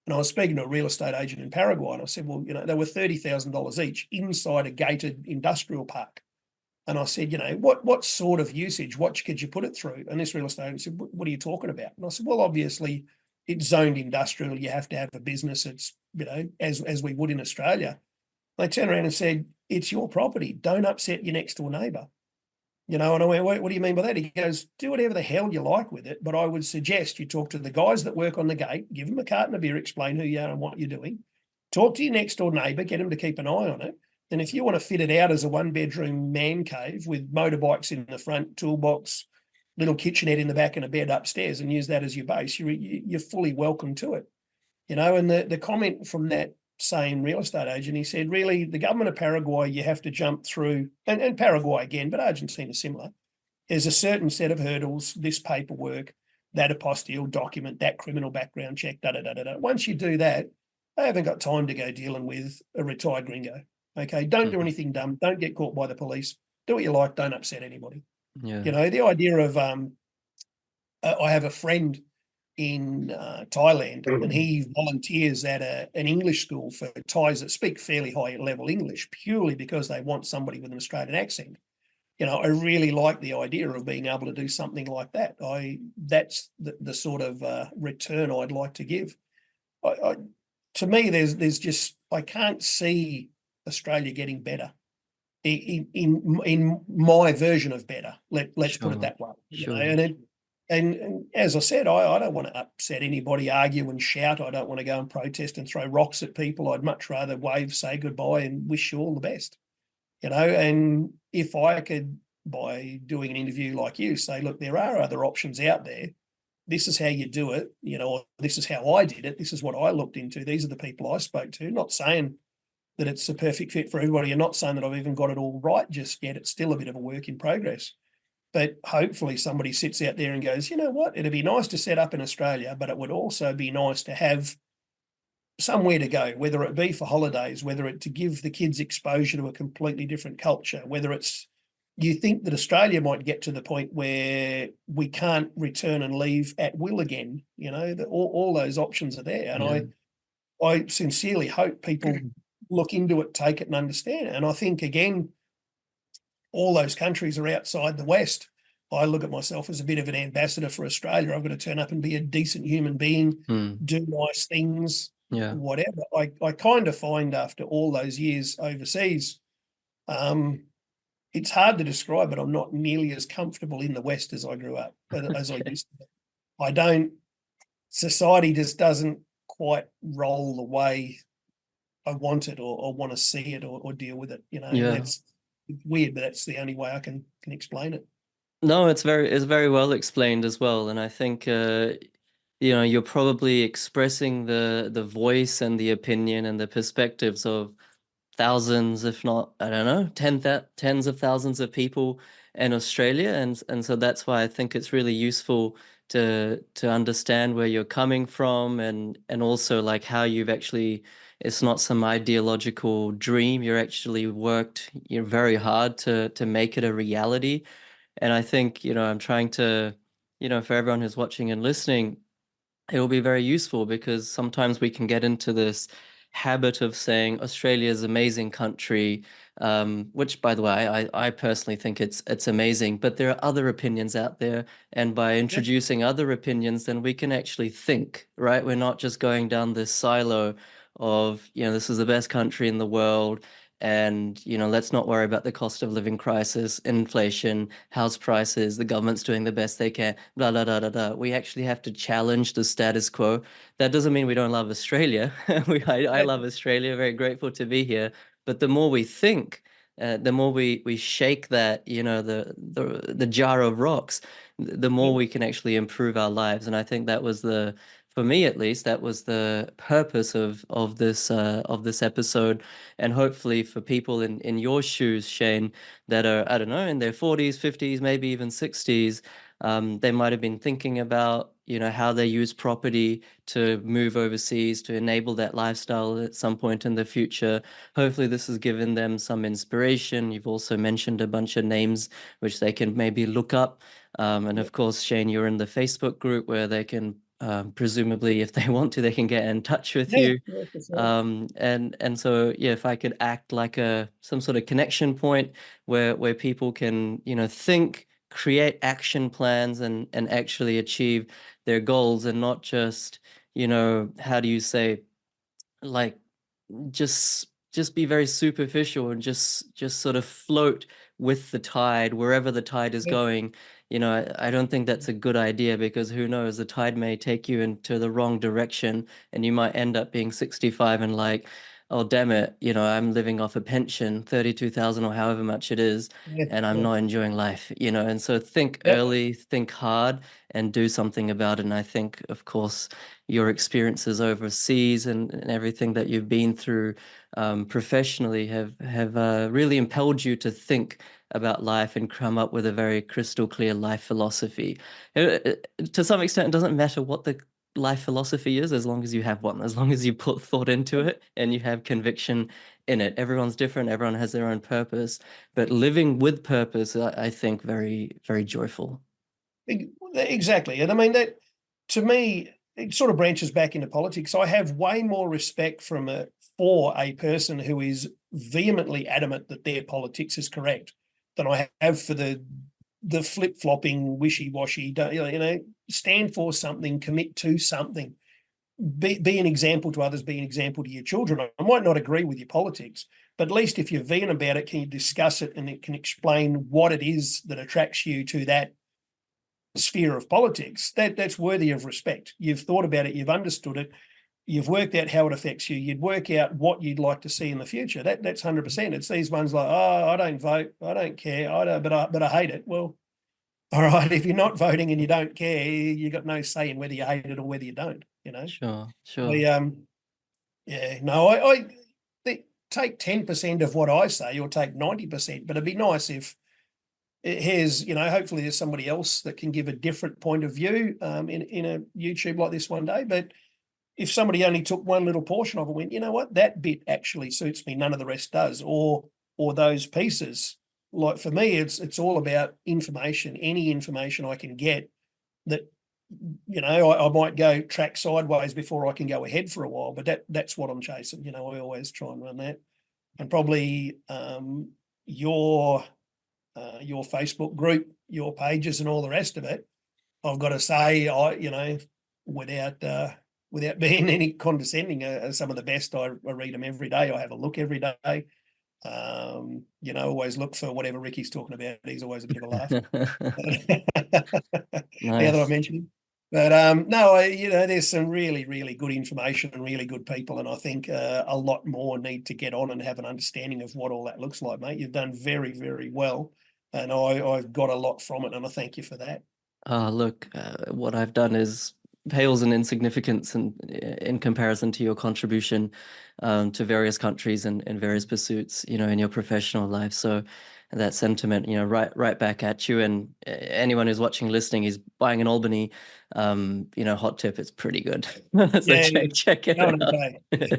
And I was speaking to a real estate agent in Paraguay, and I said, well, they were $30,000 each inside a gated industrial park. And I said, what sort of usage, what could you put it through? And this real estate agent said, what are you talking about? And I said, well, obviously it's zoned industrial. You have to have a business. It's, as we would in Australia. They turned around and said, it's your property. Don't upset your next door neighbour. And I went, what do you mean by that? He goes, do whatever the hell you like with it, but I would suggest you talk to the guys that work on the gate, give them a carton of beer, explain who you are and what you're doing. Talk to your next door neighbour, get them to keep an eye on it. And if you want to fit it out as a one-bedroom man cave with motorbikes in the front, toolbox, little kitchenette in the back and a bed upstairs, and use that as your base, you're fully welcome to it. And the comment from that same real estate agent, he said, really, the government of Paraguay, you have to jump through, and Paraguay again, but Argentina similar, there's a certain set of hurdles, this paperwork, that apostille document, that criminal background check, da-da-da-da-da. Once you do that, they haven't got time to go dealing with a retired gringo. Okay, don't do anything dumb. Don't get caught by the police. Do what you like. Don't upset anybody. Yeah. The idea of I have a friend in Thailand, and he volunteers at an English school for Thais that speak fairly high level English purely because they want somebody with an Australian accent. I really like the idea of being able to do something like that. That's the sort of return I'd like to give. To me, there's just, I can't see Australia getting better in my version of better. Let's put it that way. Sure. And as I said, I don't want to upset anybody, argue and shout. I don't want to go and protest and throw rocks at people. I'd much rather wave, say goodbye, and wish you all the best. And if I could, by doing an interview like you, say, look, there are other options out there. This is how you do it. Or this is how I did it. This is what I looked into. These are the people I spoke to. Not saying that it's a perfect fit for everybody. You're not saying that I've even got it all right just yet. It's still a bit of a work in progress. But hopefully somebody sits out there and goes, you know what, it'd be nice to set up in Australia, but it would also be nice to have somewhere to go, whether it be for holidays, whether it to give the kids exposure to a completely different culture, whether it's, you think that Australia might get to the point where we can't return and leave at will again. All those options are there. And I sincerely hope people look into it, take it and understand it. And I think, again, all those countries are outside the West. I look at myself as a bit of an ambassador for Australia. I've got to turn up and be a decent human being, do nice things, whatever. I kind of find after all those years overseas, it's hard to describe, but I'm not nearly as comfortable in the West as I grew up, as I used to be. Society just doesn't quite roll the way I want it or want to see it or deal with it. That's weird, but that's the only way I can explain it. No, it's very well explained as well, and I think you're probably expressing the voice and the opinion and the perspectives of thousands, if not, I don't know, tens of thousands of people in Australia, and so that's why I think it's really useful to understand where you're coming from, and also like how you've actually, it's not some ideological dream. You're actually worked, very hard to make it a reality. And I think, I'm trying to, for everyone who's watching and listening, it will be very useful because sometimes we can get into this habit of saying Australia is an amazing country, which, by the way, I personally think it's amazing. But there are other opinions out there, and by introducing other opinions, then we can actually think, right? We're not just going down this silo of, this is the best country in the world. And, let's not worry about the cost of living crisis, inflation, house prices, the government's doing the best they can, blah, blah, blah, blah, blah. We actually have to challenge the status quo. That doesn't mean we don't love Australia. I Yeah, love Australia, very grateful to be here. But the more we think, the more we shake that, the jar of rocks, the more yeah, we can actually improve our lives. And I think that was for me at least, that was the purpose of this episode, and hopefully for people in your shoes, Shane, that are, I don't know, in their 40s, 50s, maybe even 60s. They might have been thinking about, how they use property to move overseas to enable that lifestyle at some point in the future. Hopefully, this has given them some inspiration. You've also mentioned a bunch of names which they can maybe look up. And yeah, of course, Shane, you're in the Facebook group where they can, presumably, if they want to, they can get in touch with yeah, you. yeah, for sure. And so yeah, if I could act like some sort of connection point where people can, think, create action plans, and actually achieve their goals, and not just, how do you say, like, just be very superficial and just sort of float with the tide wherever the tide is Yeah, going. I don't think that's a good idea, because who knows, the tide may take you into the wrong direction, and you might end up being 65 and like, oh damn it, I'm living off a pension, 32,000 or however much it is, yeah, and I'm yeah, not enjoying life. And so think yeah. early, think hard, and do something about it. And I think, of course, your experiences overseas, and everything that you've been through, professionally, have really impelled you to think about life and come up with a very crystal clear life philosophy. To some extent, it doesn't matter what the life philosophy is, as long as you have one, as long as you put thought into it and you have conviction in it. Everyone's different, everyone has their own purpose, but living with purpose, I think, very, very joyful. Exactly. And I mean, that to me, it sort of branches back into politics. I have way more respect for a person who is vehemently adamant that their politics is correct than I have for the flip-flopping, wishy-washy, don't stand for something, commit to something. Be an example to others, be an example to your children. I might not agree with your politics, but at least if you're vehement about it, can you discuss it, and it can explain what it is that attracts you to that sphere of politics? That's worthy of respect. You've thought about it, you've understood it, you've worked out how it affects you, you'd work out what you'd like to see in the future. That's 100%. It's these ones like, oh, I don't vote, I don't care, I don't, but I hate it. Well, all right, if you're not voting and you don't care, you got no say in whether you hate it or whether you don't. Sure, I sure. yeah, no, I take 10% of what I say, or take 90%, but it'd be nice if here's, hopefully there's somebody else that can give a different point of view in a YouTube like this one day. But if somebody only took one little portion of it, went, you know what, that bit actually suits me, none of the rest does, or those pieces. Like for me, it's all about information, any information I can get that, I might go track sideways before I can go ahead for a while, but that's what I'm chasing. I always try and run that. And probably your Facebook group, your pages, and all the rest of it. I've got to say, without without being any condescending, are some of the best. I read them every day. I have a look every day. Always look for whatever Ricky's talking about. He's always a bit of a laugh. Now that I Nice. mentioned him. But no, there's some really, really good information and really good people, and I think a lot more need to get on and have an understanding of what all that looks like, mate. You've done very, very well, and I've got a lot from it, and I thank you for that. Look, what I've done is pales in insignificance in comparison to your contribution, to various countries and various pursuits, in your professional life. So that sentiment, right back at you. And anyone who's watching, listening, is buying an Albany, hot tip. It's pretty good. So Yeah, check it going out. okay. Yeah,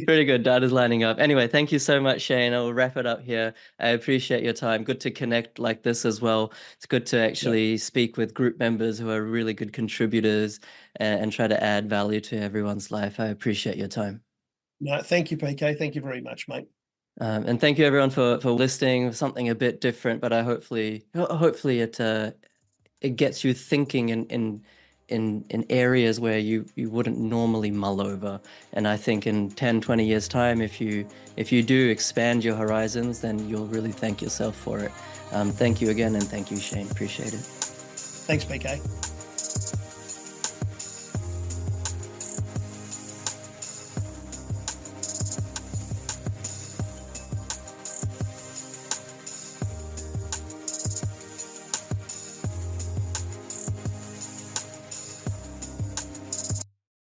Pretty good. Data's lining up. Anyway, thank you so much, Shane. I'll wrap it up here. I appreciate your time. Good to connect like this as well. It's good to yeah. actually speak with group members who are really good contributors, and try to add value to everyone's life. I appreciate your time. No, thank you, PK. Thank you very much, mate. And thank you everyone for listening. Something a bit different, but hopefully it gets you thinking in areas where you wouldn't normally mull over. And I think in 10, 20 years time, if you do expand your horizons, then you'll really thank yourself for it. Thank you again, and thank you, Shane. Appreciate it. Thanks, BK.